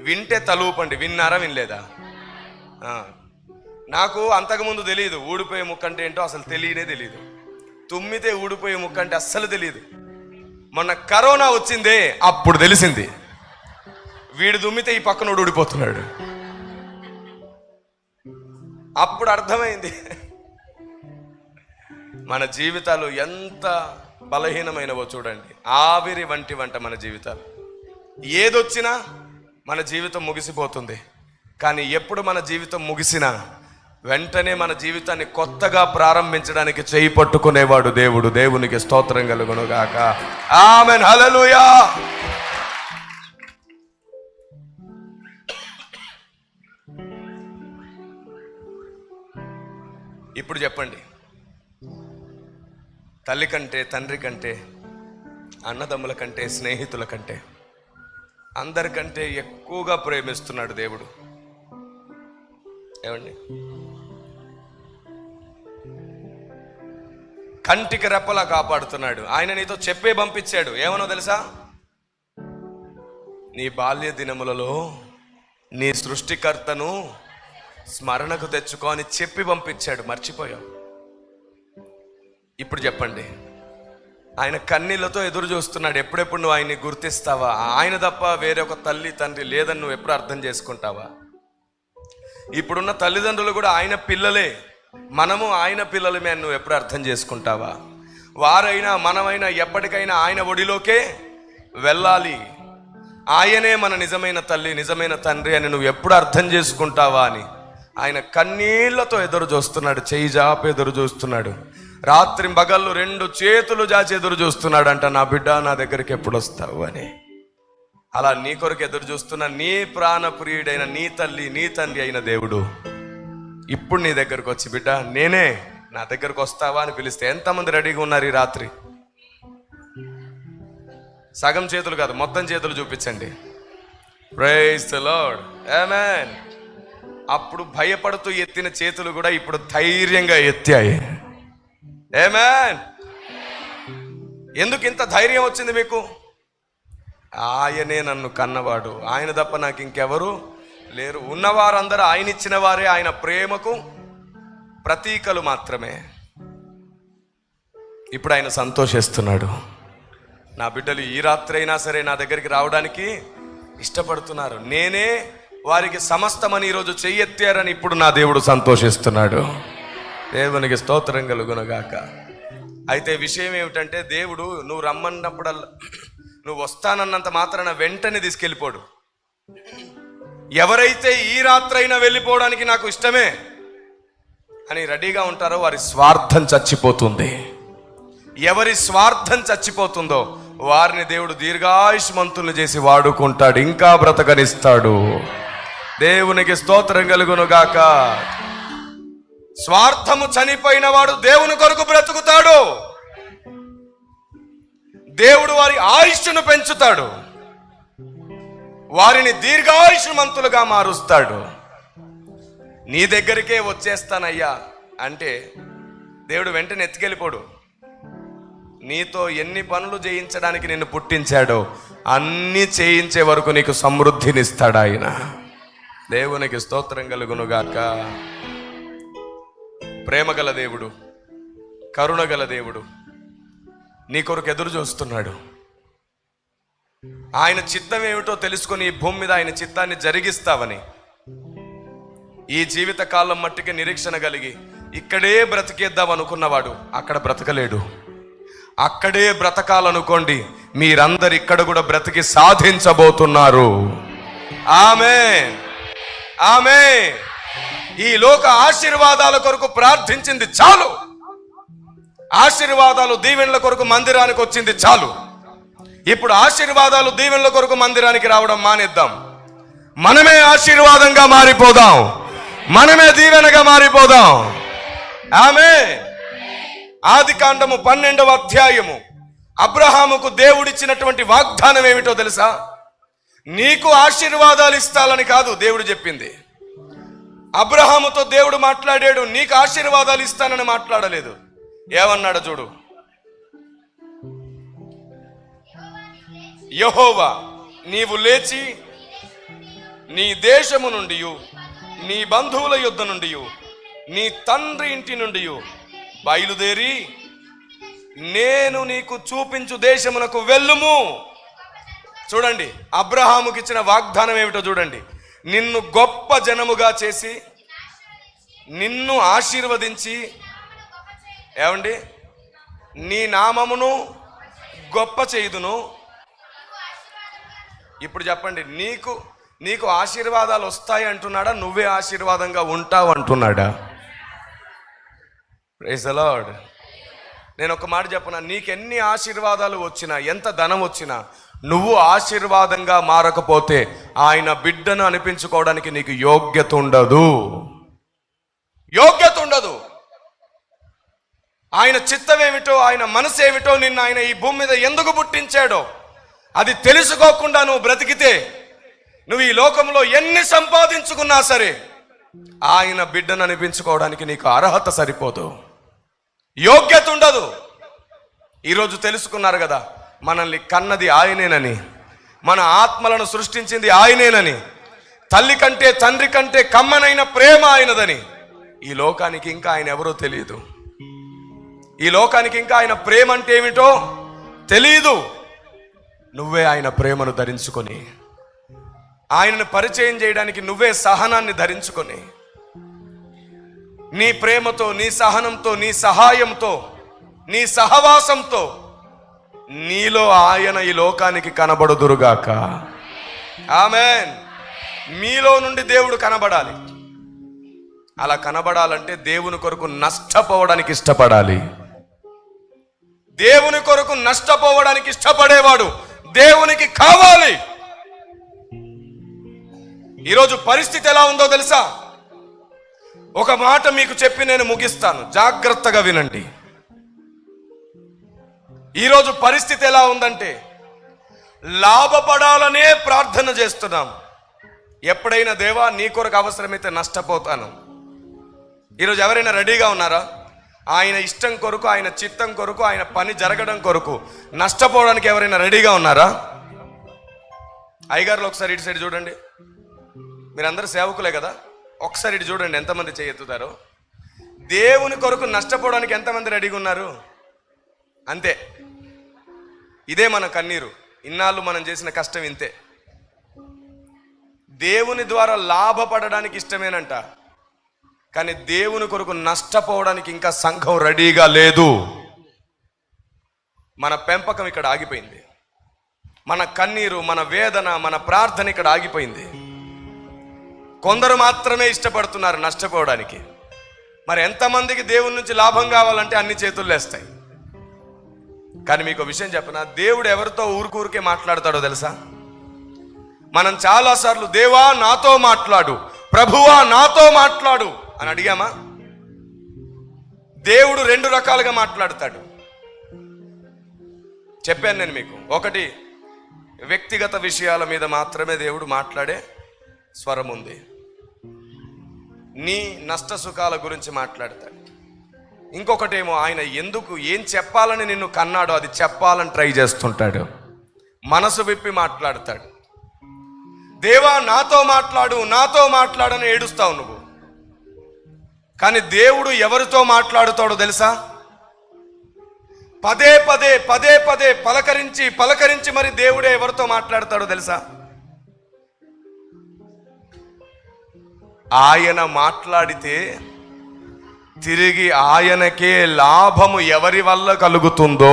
వింటే తలూపండి. విన్నారా వినలేదా? నాకు అంతకుముందు తెలియదు ఊడిపోయే ముక్కు అంటే ఏంటో, అసలు తెలియనే తెలియదు. తుమ్మితే ఊడిపోయే ముక్కు అంటే అస్సలు తెలియదు. మొన్న కరోనా వచ్చిందే అప్పుడు తెలిసింది. వీడు దుమ్మితే ఈ పక్కనోడు ఊడిపోతున్నాడు. అప్పుడు అర్థమైంది మన జీవితాలు ఎంత బలహీనమైనవో చూడండి. ఆవిరి వంటి వంట మన జీవితాలు. ఏదొచ్చినా మన జీవితం ముగిసిపోతుంది. కానీ ఎప్పుడు మన జీవితం ముగిసినా వెంటనే మన జీవితాన్ని కొత్తగా ప్రారంభించడానికి చేయి పట్టుకునేవాడు దేవుడు. దేవునికి స్తోత్రం కలుగును గాక. ఆమేన్, హల్లెలూయా. ఇప్పుడు చెప్పండి, తల్లి కంటే, తండ్రి కంటే, అన్నదమ్ముల కంటే, స్నేహితుల కంటే, అందరికంటే ఎక్కువగా ప్రేమిస్తున్నాడు దేవుడు. ఏమండి, కంటికి రెప్పలా కాపాడుతున్నాడు. ఆయన నీతో చెప్పే పంపించాడు. ఏమనో తెలుసా? నీ బాల్య దినములలో నీ సృష్టికర్తను స్మరణకు తెచ్చుకో అని చెప్పి పంపించాడు. మర్చిపోయావు. ఇప్పుడు చెప్పండి, ఆయన కన్నీళ్లతో ఎదురు చూస్తున్నాడు. ఎప్పుడెప్పుడు నువ్వు ఆయన్ని గుర్తిస్తావా? ఆయన తప్ప వేరే ఒక తల్లి తండ్రి లేదని నువ్వు ఎప్పుడు అర్థం చేసుకుంటావా? ఇప్పుడున్న తల్లిదండ్రులు కూడా ఆయన పిల్లలే, మనము ఆయన పిల్లలమే అని నువ్వు ఎప్పుడు అర్థం చేసుకుంటావా? వారైనా మనమైనా ఎప్పటికైనా ఆయన ఒడిలోకే వెళ్ళాలి. ఆయనే మన నిజమైన తల్లి, నిజమైన తండ్రి అని నువ్వు ఎప్పుడు అర్థం చేసుకుంటావా అని ఆయన కన్నీళ్లతో ఎదురు చూస్తున్నాడు. చేయి జాపి ఎదురు చూస్తున్నాడు. రాత్రి పగళ్ళు 2 చేతులు జాచి ఎదురు చూస్తున్నాడు అంట, నా బిడ్డ నా దగ్గరికి ఎప్పుడు వస్తావు అని. అలా నీ కొరకు ఎదురు చూస్తున్న నీ ప్రాణప్రియుడైన నీ తల్లి, నీ తండ్రి అయిన దేవుడు ఇప్పుడు నీ దగ్గరకు వచ్చి, బిడ్డ నేనే, నా దగ్గరకు వస్తావా అని పిలిస్తే ఎంతమంది రెడీగా ఉన్నారు ఈ రాత్రి? సగం చేతులు కాదు, మొత్తం చేతులు చూపించండి. ప్రైజ్ ది లార్డ్, ఆమేన్. అప్పుడు భయపడుతూ ఎత్తిన చేతులు కూడా ఇప్పుడు ధైర్యంగా ఎత్తాయి. ఆమేన్. ఎందుకు ఇంత ధైర్యం వచ్చింది మీకు? ఆయనే నన్ను కన్నవాడు, ఆయన తప్ప నాకు ఇంకెవరు లేరు. ఉన్నవారందరూ ఆయన ఇచ్చిన వారే, ఆయన ప్రేమకు ప్రతీకలు మాత్రమే. ఇప్పుడు ఆయన సంతోషిస్తున్నాడు. నా బిడ్డలు ఈ రాత్రి అయినా సరే నా దగ్గరికి రావడానికి ఇష్టపడుతున్నారు. నేనే వారికి సమస్తమని ఈరోజు చెయ్యెత్తారని ఇప్పుడు నా దేవుడు సంతోషిస్తున్నాడు. దేవునికి స్తోత్రం కలుగునుగాక. అయితే విషయం ఏమిటంటే, దేవుడు నువ్వు రమ్మన్నప్పుడల్లా, నువ్వు వస్తానన్నంత మాత్రాన వెంటనే తీసుకెళ్ళిపోడు. ఎవరైతే ఈ రాత్రైనా వెళ్ళిపోవడానికి నాకు ఇష్టమే అని రెడీగా ఉంటారో వారి స్వార్థం చచ్చిపోతుంది. ఎవరి స్వార్థం చచ్చిపోతుందో వారిని దేవుడు దీర్ఘాయుష్మంతులు చేసి వాడుకుంటాడు, ఇంకా బ్రతకనిస్తాడు. దేవునికి స్తోత్రం కలుగునుగాక. స్వార్థము చనిపోయిన వాడు దేవుని కొరకు బ్రతుకుతాడు. దేవుడు వారి ఆయుష్ను పెంచుతాడు, వారిని దీర్ఘాయుష్మంతులుగా మారుస్తాడు. నీ దగ్గరికే వచ్చేస్తానయ్యా అంటే దేవుడు వెంటనే ఎత్తుకెళ్ళిపోడు. నీతో ఎన్ని పనులు చేయించడానికి నిన్ను పుట్టించాడో అన్నీ చేయించే వరకు నీకు సమృద్ధినిస్తాడు ఆయన. దేవునికి స్తోత్రం కలుగునుగాక. ప్రేమగల దేవుడు, కరుణగల దేవుడు నీ కొరకు ఎదురు చూస్తున్నాడు. ఆయన చిత్తం ఏమిటో తెలుసుకొని ఈ భూమి మీద ఆయన చిత్తాన్ని జరిగిస్తావని ఈ జీవిత కాలం మట్టికి నిరీక్షణ కలిగి ఇక్కడే బ్రతికేద్దాం అనుకున్నవాడు అక్కడ బ్రతకలేడు. అక్కడే బ్రతకాలనుకోండి, మీరందరు ఇక్కడ కూడా బ్రతికి సాధించబోతున్నారు. ఆమేన్, ఆమేన్. ఈ లోక ఆశీర్వాదాల కొరకు ప్రార్థించింది చాలు. ఆశీర్వాదాలు దీవెనల కొరకు మందిరానికి వచ్చింది చాలు. ఇప్పుడు ఆశీర్వాదాలు దీవెనల కొరకు మందిరానికి రావడం మానేద్దాం. మనమే ఆశీర్వాదంగా మారిపోదాం, మనమే దీవెనగా మారిపోదాం. ఆమేన్. ఆదికాండము 12వ అధ్యాయము అబ్రహాముకు దేవుడిచ్చినటువంటి వాగ్దానం ఏమిటో తెలుసా? నీకు ఆశీర్వాదాలు ఇస్తాలని కాదు దేవుడు చెప్పింది. అబ్రహాముతో దేవుడు మాట్లాడాడు, నీకు ఆశీర్వాదాలు ఇస్తానని మాట్లాడలేదు. ఏమన్నాడు చూడు. యెహోవా, నీవు లేచి నీ దేశము నుండి, నీ బంధువుల యొద్ద నుండి, నీ తండ్రి ఇంటి నుండి చూడండి, అబ్రహాముకి ఇచ్చిన వాగ్దానం ఏమిటో చూడండి. నిన్ను గొప్ప జనముగా చేసి నిన్ను ఆశీర్వదించి, ఏమండి, నీ నామమును గొప్ప చేయుదును. ఇప్పుడు చెప్పండి, నీకు ఆశీర్వాదాలు వస్తాయి అంటున్నాడా, నువ్వే ఆశీర్వాదంగా ఉంటావు అంటున్నాడా? Praise the lord. నేను ఒక మాట చెప్పనా, నీకెన్ని ఆశీర్వాదాలు వచ్చినా, ఎంత ధనం వచ్చినా, నువ్వు ఆశీర్వాదంగా మారకపోతే ఆయన బిడ్డను అనిపించుకోవడానికి నీకు యోగ్యత ఉండదు. ఆయన చిత్తం ఏమిటో, ఆయన మనసు ఏమిటో, నిన్ను ఆయన ఈ భూమి మీద ఎందుకు పుట్టించాడో అది తెలుసుకోకుండా నువ్వు బ్రతికితే, నువ్వు ఈ లోకంలో ఎన్ని సంపాదించుకున్నా సరే ఆయన బిడ్డను అనిపించుకోవడానికి నీకు అర్హత సరిపోదు, యోగ్యత ఉండదు. ఈరోజు తెలుసుకున్నారు కదా, మనల్ని కన్నది ఆయనేనని, మన ఆత్మలను సృష్టించింది ఆయనేనని, తల్లి కంటే తండ్రి కంటే కమ్మనైన ప్రేమ ఆయనదని. ఈ లోకానికి ఇంకా ఆయన ఎవరో తెలియదు. ఈ లోకానికి ఇంకా ఆయన ప్రేమ అంటే ఏమిటో తెలియదు. నువ్వే ఆయన ప్రేమను ధరించుకొని, ఆయనను పరిచయం చేయడానికి నువ్వే సహనాన్ని ధరించుకొని, నీ ప్రేమతో, నీ సహనంతో, నీ సహాయంతో, నీ సహవాసంతో నీలో ఆయన ఈ లోకానికి కనబడుదురుగాక. ఆమేన్. మీలో నుండి దేవుడు కనబడాలి. అలా కనబడాలంటే దేవుని కొరకు నష్టపోవడానికి ఇష్టపడాలి. దేవుని కొరకు నష్టపోవడానికి ఇష్టపడేవాడు దేవునికి కావాలి. ఈరోజు పరిస్థితి ఎలా ఉందో తెలుసా? ఒక మాట మీకు చెప్పి నేను ముగిస్తాను, జాగ్రత్తగా వినండి. ఈరోజు పరిస్థితి ఎలా ఉందంటే, లాభపడాలనే ప్రార్థన చేస్తున్నాం. ఎప్పుడైనా దేవా నీ కొరకు అవసరమైతే నష్టపోతాను. ఈరోజు ఎవరైనా రెడీగా ఉన్నారా? ఆయన ఇష్టం కొరకు, ఆయన చిత్తం కొరకు, ఆయన పని జరగడం కొరకు నష్టపోవడానికి ఎవరైనా రెడీగా ఉన్నారా? అయ్యగారులు ఒకసారి ఇటు సైడ్ చూడండి. మీరందరూ సేవకులే కదా, ఒకసారి ఇటు చూడండి, ఎంతమంది చేయెత్తుతారో. దేవుని కొరకు నష్టపోవడానికి ఎంతమంది రెడీగా ఉన్నారు? అంతే. ఇదే మన కన్నీరు. ఇన్నాళ్ళు మనం చేసిన కష్టం ఇంతే. దేవుని ద్వారా లాభపడడానికి ఇష్టమేనంట, కానీ దేవుని కొరకు నష్టపోవడానికి ఇంకా సంఘం రెడీగా లేదు. మన పెంపకం ఇక్కడ ఆగిపోయింది. మన కన్నీరు, మన వేదన, మన ప్రార్థన ఇక్కడ ఆగిపోయింది. కొందరు మాత్రమే ఇష్టపడుతున్నారు నష్టపోవడానికి. మరి ఎంతమందికి దేవుని నుంచి లాభం కావాలంటే అన్ని చేతులు లేస్తాయి. కానీ మీకు విషయం చెప్పనా, దేవుడు ఎవరితో ఊరికే మాట్లాడతాడో తెలుసా? మనం చాలాసార్లు దేవా నాతో మాట్లాడు, ప్రభువా నాతో మాట్లాడు అని అడిగామా? దేవుడు రెండు రకాలుగా మాట్లాడతాడు. చెప్పాను నేను మీకు. ఒకటి, వ్యక్తిగత విషయాల మీద మాత్రమే దేవుడు మాట్లాడే స్వరం ఉంది. నీ నష్ట సుఖాల గురించి మాట్లాడతాడు. ఇంకొకటేమో ఆయన ఏం చెప్పాలని నిన్ను కన్నాడో అది చెప్పాలని ట్రై చేస్తుంటాడు. మనసు విప్పి మాట్లాడతాడు. దేవా నాతో మాట్లాడు, నాతో మాట్లాడని ఏడుస్తావు నువ్వు. కానీ దేవుడు ఎవరితో మాట్లాడుతాడో తెలుసా? పదే పదే పదే పదే పలకరించి పలకరించి మరి దేవుడే ఎవరితో మాట్లాడతాడో తెలుసా? ఆయన మాట్లాడితే తిరిగి ఆయనకే లాభము ఎవరి వల్ల కలుగుతుందో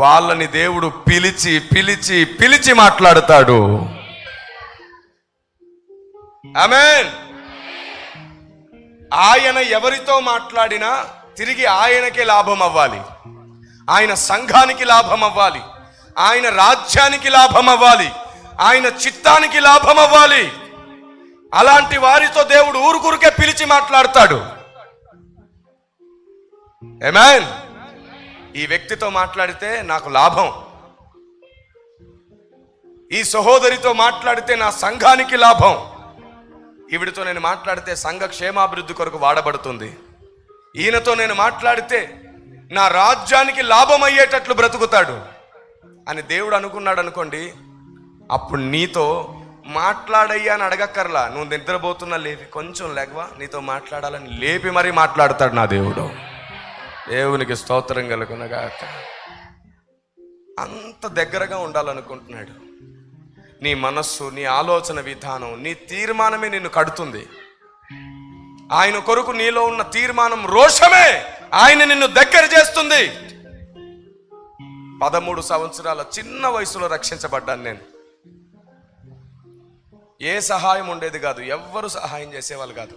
వాళ్ళని దేవుడు పిలిచి పిలిచి పిలిచి మాట్లాడతాడు. ఆమేన్. ఆయన ఎవరితో మాట్లాడినా తిరిగి ఆయనకే లాభం అవ్వాలి, ఆయన సంఘానికి లాభం అవ్వాలి, ఆయన రాజ్యానికి లాభం అవ్వాలి, ఆయన చిత్తానికి లాభం అవ్వాలి. అలాంటి వారితో దేవుడు ఊరుకే పిలిచి మాట్లాడతాడు. ఆమేన్. ఈ వ్యక్తితో మాట్లాడితే నాకు లాభం, ఈ సహోదరితో మాట్లాడితే నా సంఘానికి లాభం, ఈవిడితో నేను మాట్లాడితే సంఘ క్షేమాభివృద్ధి కొరకు వాడబడుతుంది, ఈయనతో నేను మాట్లాడితే నా రాజ్యానికి లాభం అయ్యేటట్లు బ్రతుకుతాడు అని దేవుడు అనుకున్నాడు అనుకోండి. అప్పుడు నీతో మాట్లాడయ్యా అని అడగక్కర్లా. నువ్వు నిద్రపోతున్నా లేపి కొంచెం లేకవా, నీతో మాట్లాడాలని లేపి మరీ మాట్లాడతాడు నా దేవుడు. దేవునికి స్తోత్రం కలుగునగాక. అంత దగ్గరగా ఉండాలనుకుంటున్నాడు. నీ మనస్సు, నీ ఆలోచన విధానం, నీ తీర్మానమే నిన్ను కడుతుంది. ఆయన కొరకు నీలో ఉన్న తీర్మానం, రోషమే ఆయన నిన్ను దగ్గర చేస్తుంది. 13 సంవత్సరాల చిన్న వయసులో రక్షించబడ్డాను నేను. ఏ సహాయం ఉండేది కాదు, ఎవ్వరు సహాయం చేసేవాళ్ళు కాదు.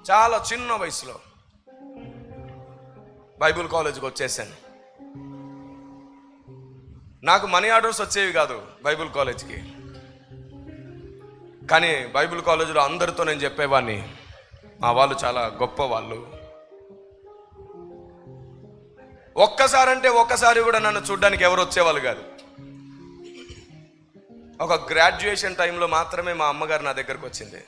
చాలా చిన్న వయసులో బైబిల్ కాలేజీకి వచ్చేసాను. నాకు మనీ ఆర్డర్స్ వచ్చేవి కాదు బైబిల్ కాలేజ్కి. కానీ బైబిల్ కాలేజీలో అందరితో నేను చెప్పేవాడిని, మా వాళ్ళు చాలా గొప్ప వాళ్ళు. ఒక్కసారి కూడా నన్ను చూడడానికి ఎవరు వచ్చేవాళ్ళు కాదు. ఒక గ్రాడ్యుయేషన్ టైంలో మాత్రమే మా అమ్మగారు నా దగ్గరకు వచ్చింది.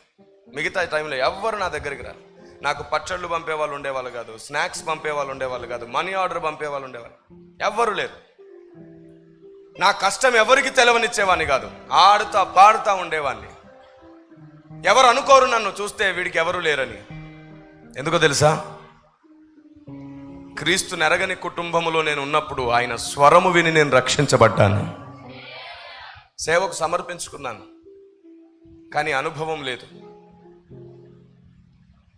మిగతా టైంలో ఎవ్వరు నా దగ్గరికి రారు. నాకు పచ్చళ్ళు పంపేవాళ్ళు ఉండేవాళ్ళు కాదు, స్నాక్స్ పంపేవాళ్ళు ఉండేవాళ్ళు కాదు, మనీ ఆర్డర్ పంపేవాళ్ళు ఉండేవాళ్ళు ఎవ్వరు లేరు. నా కష్టం ఎవరికి తెలవనిచ్చేవాడిని కాదు, ఆడుతా పాడుతూ ఉండేవాడిని. ఎవరు అనుకోరు నన్ను చూస్తే వీడికి ఎవరు లేరని. ఎందుకో తెలుసా? క్రీస్తు నెరగని కుటుంబములో నేను ఉన్నప్పుడు ఆయన స్వరము విని నేను రక్షించబడ్డాను. సేవకు సమర్పించుకున్నాను, కానీ అనుభవం లేదు.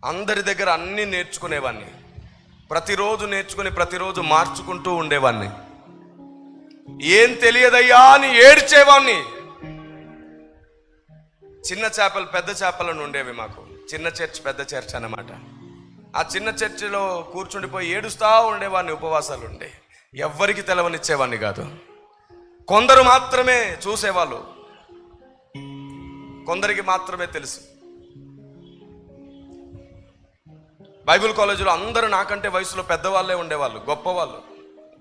అందరి దగ్గర అన్నీ నేర్చుకునేవాడిని, ప్రతిరోజు నేర్చుకుని ప్రతిరోజు మార్చుకుంటూ ఉండేవాడిని. ఏం తెలియదయ్యా అని ఏడ్చేవాడిని. చిన్న చేపలు పెద్ద చేపలను ఉండేవి మాకు. చిన్న చర్చ్ పెద్ద చర్చ్ అన్నమాట. ఆ చిన్న చర్చిలో కూర్చుండిపోయి ఏడుస్తూ ఉండేవాడిని. ఉపవాసాలు ఉండే, ఎవ్వరికి తెలవనిచ్చేవాడిని కాదు. కొందరు మాత్రమే చూసేవాళ్ళు, కొందరికి మాత్రమే తెలుసు. బైబిల్ కాలేజీలో అందరూ నాకంటే వయసులో పెద్దవాళ్ళే ఉండేవాళ్ళు, గొప్పవాళ్ళు,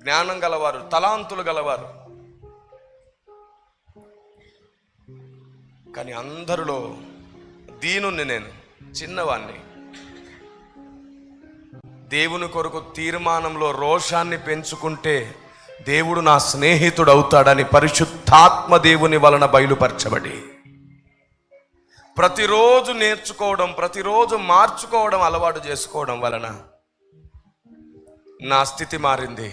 జ్ఞానం గలవారు, తలాంతులు గలవారు. కానీ అందరిలో దీనుణ్ణి నేను, చిన్నవాణ్ణి. దేవుని కొరకు తీర్మానంలో రోషాన్ని పెంచుకుంటే దేవుడు నా స్నేహితుడు అవుతాడని పరిశుద్ధాత్మ దేవుని వలన బయలుపరచబడి ప్రతిరోజు నేర్చుకోవడం, ప్రతిరోజు మార్చుకోవడం అలవాటు చేసుకోవడం వలన నా స్థితి మారింది,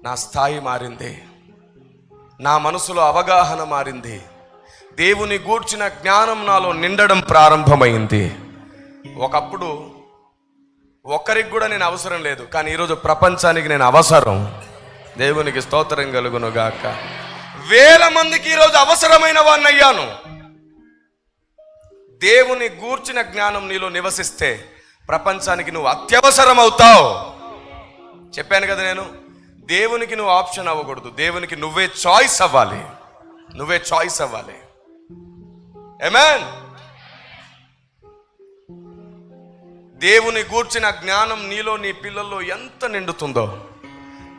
నా స్థాయి మారింది, నా మనసులో అవగాహన మారింది. దేవుని గూర్చిన జ్ఞానం నాలో నిండడం ప్రారంభమైంది. ఒకప్పుడు ఒక్కరికి కూడా నేను అవసరం లేదు, కానీ ఈరోజు ప్రపంచానికి నేను అవసరం. దేవునికి స్తోత్రం కలుగును గాక. వేల మందికి ఈరోజు అవసరమైన వాడిని అయ్యాను. దేవుని గూర్చిన జ్ఞానం నీలో నివసిస్తే ప్రపంచానికి నువ్వు అత్యవసరం అవుతావు. చెప్పాను కదా, నేను దేవునికి నువ్వు ఆప్షన్ అవ్వకూడదు, దేవునికి నువ్వే చాయిస్ అవ్వాలి, నువ్వే చాయిస్ అవ్వాలి. ఆమేన్. దేవుని గూర్చిన జ్ఞానం నీలో, నీ పిల్లల్లో ఎంత నిండుతుందో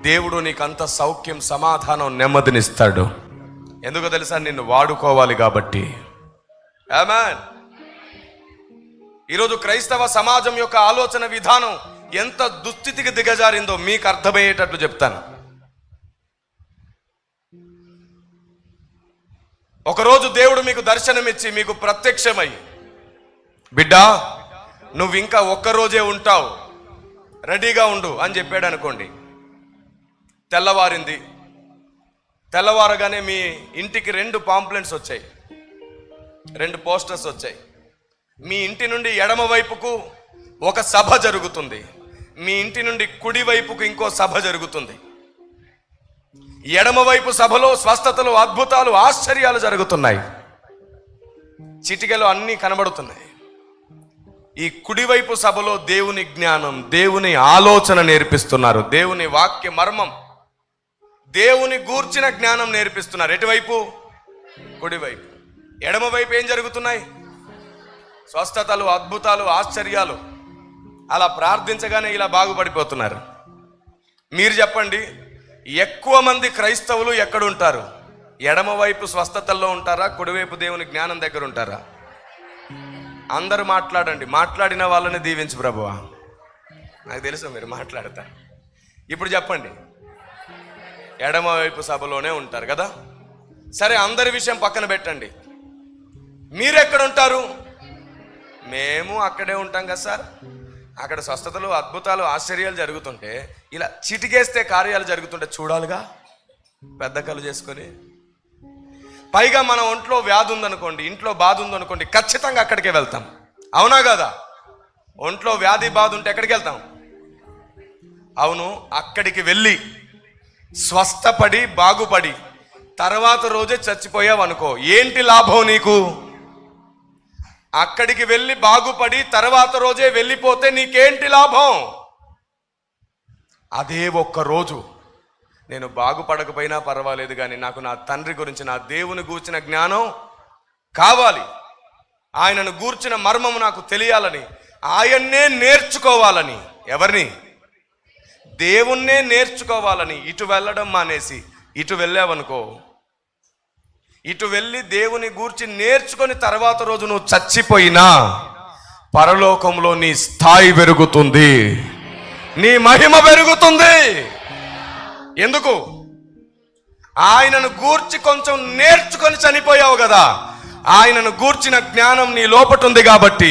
దేవుడు నీకు అంత సౌఖ్యం, సమాధానం, నెమ్మదినిస్తాడు. ఎందుకో తెలుసా? నిన్ను వాడుకోవాలి కాబట్టి. ఆమేన్. ఈరోజు క్రైస్తవ సమాజం యొక్క ఆలోచన విధానం ఎంత దుస్థితికి దిగజారిందో మీకు అర్థమయ్యేటట్లు చెప్తాను. ఒకరోజు దేవుడు మీకు దర్శనమిచ్చి మీకు ప్రత్యక్షమై, బిడ్డా నువ్వు ఇంకా ఒక్కరోజే ఉంటావు, రెడీగా ఉండు అని చెప్పాడు అనుకోండి. తెల్లవారింది, తెల్లవారగానే మీ ఇంటికి 2 పాంప్లెంట్స్ వచ్చాయి, 2 పోస్టర్స్ వచ్చాయి. మీ ఇంటి నుండి ఎడమ వైపుకు ఒక సభ జరుగుతుంది, మీ ఇంటి నుండి కుడి వైపుకు ఇంకో సభ జరుగుతుంది. ఎడమ వైపు సభలో స్వస్థతలు, అద్భుతాలు, ఆశ్చర్యాలు జరుగుతున్నాయి, చిటికెలో అన్నీ కనబడుతున్నాయి. ఈ కుడివైపు సభలో దేవుని జ్ఞానం, దేవుని ఆలోచన నేర్పిస్తున్నారు, దేవుని వాక్య మర్మం, దేవుని గూర్చిన జ్ఞానం నేర్పిస్తున్నారు. ఎటువైపు? కుడివైపు. ఎడమ వైపు ఏం జరుగుతున్నాయి? స్వస్థతలు, అద్భుతాలు, ఆశ్చర్యాలు. అలా ప్రార్థించగానే ఇలా బాగుపడిపోతున్నారు. మీరు చెప్పండి, ఎక్కువ మంది క్రైస్తవులు ఎక్కడుంటారు? ఎడమ వైపు స్వస్థతల్లో ఉంటారా, కుడివైపు దేవుని జ్ఞానం దగ్గర ఉంటారా? అందరూ మాట్లాడండి. మాట్లాడిన వాళ్ళని దీవించు ప్రభువా. నాకు తెలుసు మీరు మాట్లాడతారు. ఇప్పుడు చెప్పండి, ఎడమ వైపు సభలోనే ఉంటారు కదా. సరే, అందరి విషయం పక్కన పెట్టండి. మీరెక్కడుంటారు? మేము అక్కడే ఉంటాం కదా సార్. అక్కడ స్వస్థతలు, అద్భుతాలు, ఆశ్చర్యాలు జరుగుతుంటే, ఇలా చిటికేస్తే కార్యాలు జరుగుతుంటే చూడాలిగా, పెద్ద కళ్ళు చేసుకొని. పైగా మన ఒంట్లో వ్యాధి ఉందనుకోండి, ఇంట్లో బాధ ఉందనుకోండి, ఖచ్చితంగా అక్కడికే వెళ్తాం. అవునా కదా? ఒంట్లో వ్యాధి బాధ ఉంటే ఎక్కడికి వెళ్తాం? అవును, అక్కడికి వెళ్ళి స్వస్థపడి బాగుపడి తర్వాత రోజే చచ్చిపోయావు అనుకో, ఏంటి లాభం నీకు? అక్కడికి వెళ్ళి బాగుపడి తర్వాత రోజే వెళ్ళిపోతే నీకేంటి లాభం? అదే ఒక్క రోజు నేను బాగుపడకపోయినా పర్వాలేదు, కానీ నాకు నా తండ్రి గురించి, నా దేవుని గూర్చిన జ్ఞానం కావాలి, ఆయనను గూర్చిన మర్మము నాకు తెలియాలని, ఆయన్నే నేర్చుకోవాలని. ఎవరిని? దేవుణ్ణే నేర్చుకోవాలని. ఇటు వెళ్ళడం మానేసి ఇటు వెళ్ళావనుకో, ఇటు వెళ్ళి దేవుని గూర్చి నేర్చుకొని తర్వాత రోజు నువ్వు చచ్చిపోయినా పరలోకంలో నీ స్థాయి పెరుగుతుంది, నీ మహిమ పెరుగుతుంది. ఎందుకు? ఆయనను గూర్చి కొంచెం నేర్చుకొని చనిపోయావు కదా, ఆయనను గూర్చిన జ్ఞానం నీ లోపట ఉంది కాబట్టి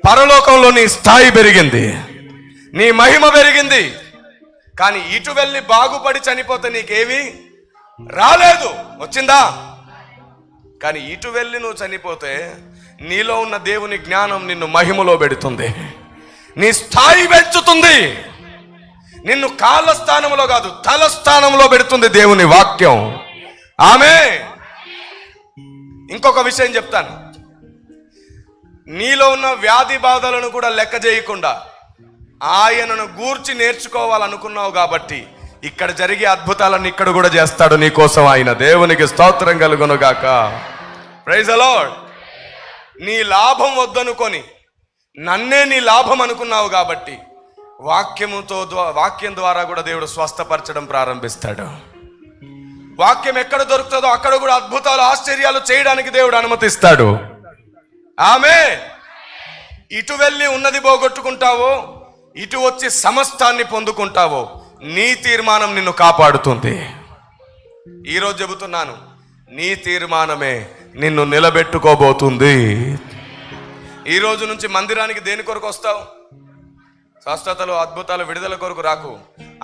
పరలోకంలో నీ స్థాయి పెరిగింది, నీ మహిమ పెరిగింది. కానీ ఇటు వెళ్ళి బాగుపడి చనిపోతే నీకేమీ రాలేదు. వచ్చిందా? కానీ ఇటు వెళ్ళి నువ్వు చనిపోతే నీలో ఉన్న దేవుని జ్ఞానం నిన్ను మహిమలో పెడుతుంది, నీ స్థాయి పెంచుతుంది, నిన్ను కాళ్ళ స్థానంలో కాదు తల స్థానంలో పెడుతుంది దేవుని వాక్యం. ఆమె ఇంకొక విషయం చెప్తాను. నీలో ఉన్న వ్యాధి బాధలను కూడా లెక్క చేయకుండా ఆయనను గూర్చి నేర్చుకోవాలనుకున్నావు కాబట్టి ఇక్కడ జరిగే అద్భుతాలను ఇక్కడ కూడా చేస్తాడు నీ కోసం ఆయన. దేవునికి స్తోత్రం కలుగునుగాక. Praise the lord. నీ లాభం వద్దనుకొని నన్నే నీ లాభం అనుకున్నావు కాబట్టి వాక్యం ద్వారా కూడా దేవుడు స్వస్థపరచడం ప్రారంభిస్తాడు. వాక్యం ఎక్కడ దొరుకుతుందో అక్కడ కూడా అద్భుతాలు ఆశ్చర్యాలు చేయడానికి దేవుడు అనుమతిస్తాడు. ఆమె ఇటు వెళ్ళి ఉన్నది పోగొట్టుకుంటావో, ఇటు వచ్చి సమస్తాన్ని పొందుకుంటావో, నీ తీర్మానం నిన్ను కాపాడుతుంది. ఈరోజు చెబుతున్నాను, నీ తీర్మానమే నిన్ను నిలబెట్టుకోబోతుంది. ఈ రోజు నుంచి మందిరానికి దేని కొరకు వస్తావు? స్వస్థతలు అద్భుతాలు విడుదల కొరకు రాకు,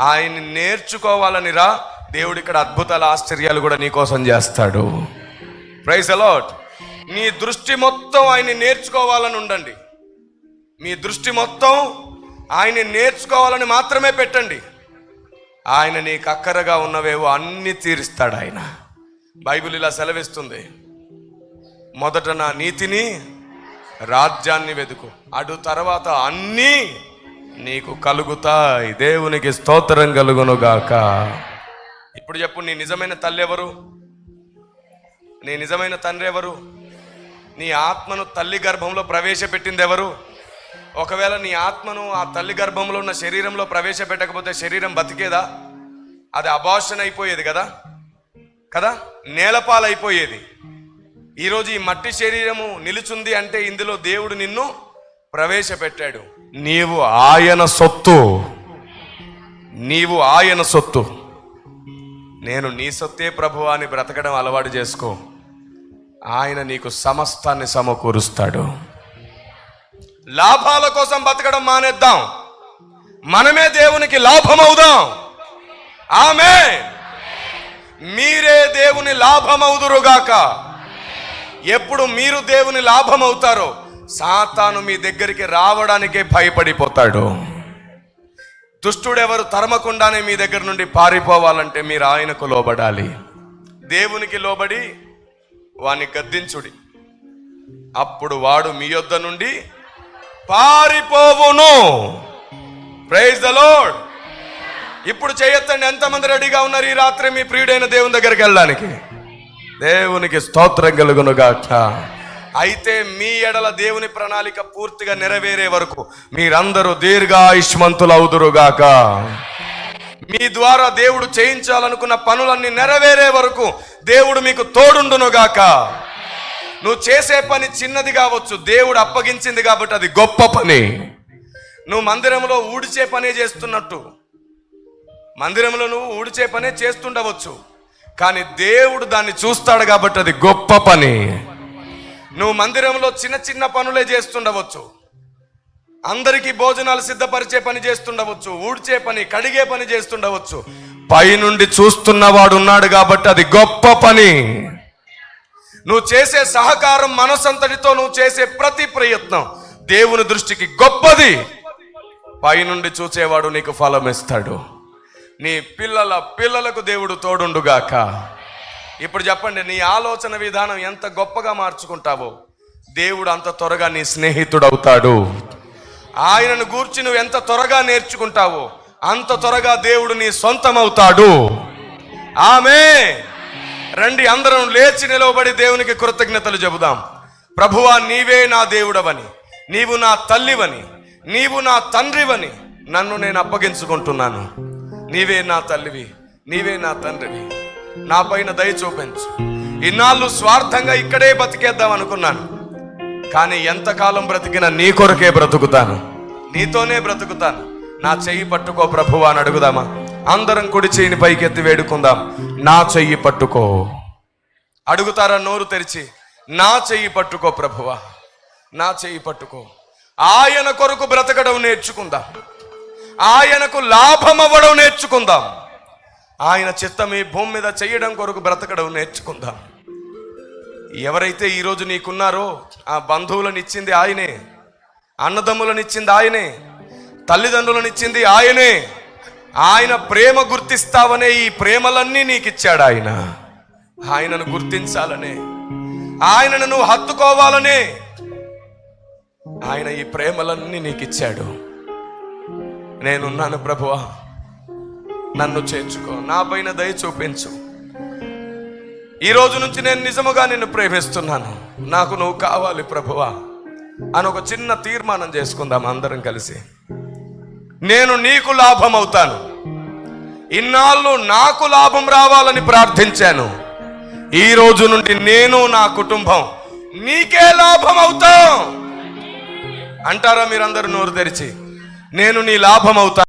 ఆయన్ని నేర్చుకోవాలని రా. దేవుడు ఇక్కడ అద్భుతాల ఆశ్చర్యాలు కూడా నీ కోసం చేస్తాడు. Praise the lord. నీ దృష్టి మొత్తం ఆయన్ని నేర్చుకోవాలని ఉండండి. మీ దృష్టి మొత్తం ఆయన్ని నేర్చుకోవాలని మాత్రమే పెట్టండి. ఆయన నీకు అక్కరగా ఉన్నవేవో అన్ని తీరుస్తాడు ఆయన. బైబిల్ ఇలా సెలవిస్తుంది, మొదట నా నీతిని రాజ్యాన్ని వెతుకు, అటు తర్వాత అన్నీ నీకు కలుగుతాయి. దేవునికి స్తోత్రం కలుగునుగాక. ఇప్పుడు చెప్పు, నీ నిజమైన తల్లి ఎవరు? నీ నిజమైన తండ్రి ఎవరు? నీ ఆత్మను తల్లి గర్భంలో ప్రవేశపెట్టింది ఎవరు? ఒకవేళ నీ ఆత్మను ఆ తల్లి గర్భంలో ఉన్న శరీరంలో ప్రవేశపెట్టకపోతే శరీరం బతికేదా? అది అబార్షన్ అయిపోయేది కదా కదా, నేలపాలైపోయేది. ఈరోజు ఈ మట్టి శరీరము నిలుచుంది అంటే ఇందులో దేవుడు నిన్ను ప్రవేశపెట్టాడు. నీవు ఆయన సొత్తు, నీవు ఆయన సొత్తు. నేను నీ సొత్తే ప్రభువా అని బ్రతకడం అలవాటు చేసుకో. ఆయన నీకు సమస్తాన్ని సమకూరుస్తాడు. లాభాల కోసం బతకడం మానేద్దాం, మనమే దేవునికి లాభమవుదాం. ఆమె మీరే దేవుని లాభమవుదురుగాక. ఎప్పుడు మీరు దేవుని లాభమవుతారో సాతాను మీ దగ్గరికి రావడానికే భయపడిపోతాడు. దుష్టుడెవరు తరమకుండానే మీ దగ్గర నుండి పారిపోవాలంటే మీరు ఆయనకు లోబడాలి. దేవునికి లోబడి వాని గద్దించుడి, అప్పుడు వాడు మీ యొద్ద నుండి పారిపోవును. Praise the lord. ఇప్పుడు చేయొద్దండి. ఎంతమంది రెడీగా ఉన్నారు ఈ రాత్రి మీ ప్రియుడైన దేవుని దగ్గరికి వెళ్ళడానికి? దేవునికి స్తోత్రం కలుగునుగాక. అయితే మీ ఎడల దేవుని ప్రణాళిక పూర్తిగా నెరవేరే వరకు మీరందరూ దీర్ఘాయుష్మంతులు అవుదురుగాక. మీ ద్వారా దేవుడు చేయించాలనుకున్న పనులన్నీ నెరవేరే వరకు దేవుడు మీకు తోడుండునుగాక. నువ్వు చేసే పని చిన్నది కావచ్చు, దేవుడు అప్పగించింది కాబట్టి అది గొప్ప పని. నువ్వు మందిరంలో ఊడ్చే పనే చేస్తున్నట్టు, మందిరంలో నువ్వు ఊడ్చే పనే చేస్తుండవచ్చు, కానీ దేవుడు దాన్ని చూస్తాడు కాబట్టి అది గొప్ప పని. నువ్వు మందిరంలో చిన్న చిన్న పనులే చేస్తుండవచ్చు, అందరికీ భోజనాలు సిద్ధపరిచే పని చేస్తుండవచ్చు, ఊడ్చే పని, కడిగే పని చేస్తుండవచ్చు. పైనుండి చూస్తున్నవాడు ఉన్నాడు కాబట్టి అది గొప్ప పని. నువ్వు చేసే సహకారం, మనసంతటితో నువ్వు చేసే ప్రతి ప్రయత్నం దేవుని దృష్టికి గొప్పది. పైనుండి చూసేవాడు నీకు ఫలం ఇస్తాడు. నీ పిల్లల పిల్లలకు దేవుడు తోడుండుగాక. ఇప్పుడు చెప్పండి, నీ ఆలోచన విధానం ఎంత గొప్పగా మార్చుకుంటావో దేవుడు అంత త్వరగా నీ స్నేహితుడవుతాడు. ఆయనను గూర్చి నువ్వు ఎంత త్వరగా నేర్చుకుంటావో అంత త్వరగా దేవుడు నీ సొంతమవుతాడు. ఆమేన్. రండి, అందరం లేచి నిలవబడి దేవునికి కృతజ్ఞతలు చెబుదాం. ప్రభువా, నీవే నా దేవుడవని, నీవు నా తల్లివని, నీవు నా తండ్రివని నన్ను నేను అప్పగించుకుంటున్నాను. నీవే నా తల్లివి, నీవే నా తండ్రివి, నా పైన దయ చూపించు. ఇన్నాళ్ళు స్వార్థంగా ఇక్కడే బతికేద్దాం అనుకున్నాను, కానీ ఎంతకాలం బ్రతికినా నీ కొరకే బ్రతుకుతాను, నీతోనే బ్రతుకుతాను. నా చెయ్యి పట్టుకో ప్రభువా అని అడుగుదామా? అందరం కుడి చెయ్యిని పైకెత్తి వేడుకుందాం. నా చెయ్యి పట్టుకో. అడుగుతారా నోరు తెరిచి? నా చెయ్యి పట్టుకో ప్రభువా, నా చెయ్యి పట్టుకో. ఆయన కొరకు బ్రతకడం నేర్చుకుందాం, ఆయనకు లాభం అవ్వడం నేర్చుకుందాం, ఆయన చిత్తం ఈ భూమి మీద చేయడం కొరకు బ్రతకడం నేర్చుకుందాం. ఎవరైతే ఈరోజు నీకున్నారో ఆ బంధువులను ఇచ్చింది ఆయనే, అన్నదమ్ములను ఇచ్చింది ఆయనే, తల్లిదండ్రులను ఇచ్చింది ఆయనే. ఆయన ప్రేమ గుర్తిస్తావనే ఈ ప్రేమలన్నీ నీకు ఇచ్చాడు ఆయన. ఆయనను గుర్తించాలనే, ఆయనను నువ్వు హత్తుకోవాలనే ఆయన ఈ ప్రేమలన్నీ నీకు ఇచ్చాడు. నేనున్నాను ప్రభువా, నన్ను చేర్చుకో, నా పైన దయ చూపించు. ఈ రోజు నుంచి నేను నిజముగా నిన్ను ప్రేమిస్తున్నాను, నాకు నువ్వు కావాలి ప్రభువా అని ఒక చిన్న తీర్మానం చేసుకుందాం అందరం కలిసి. నేను నీకు లాభం అవుతాను. ఇన్నాళ్ళు నాకు లాభం రావాలని ప్రార్థించాను. ఈ రోజు నుండి నేను, నా కుటుంబం నీకే లాభం అవుతాం అంటారా? మీరందరూ నోరు తెరిచి, నేను నీ లాభం అవుతాను.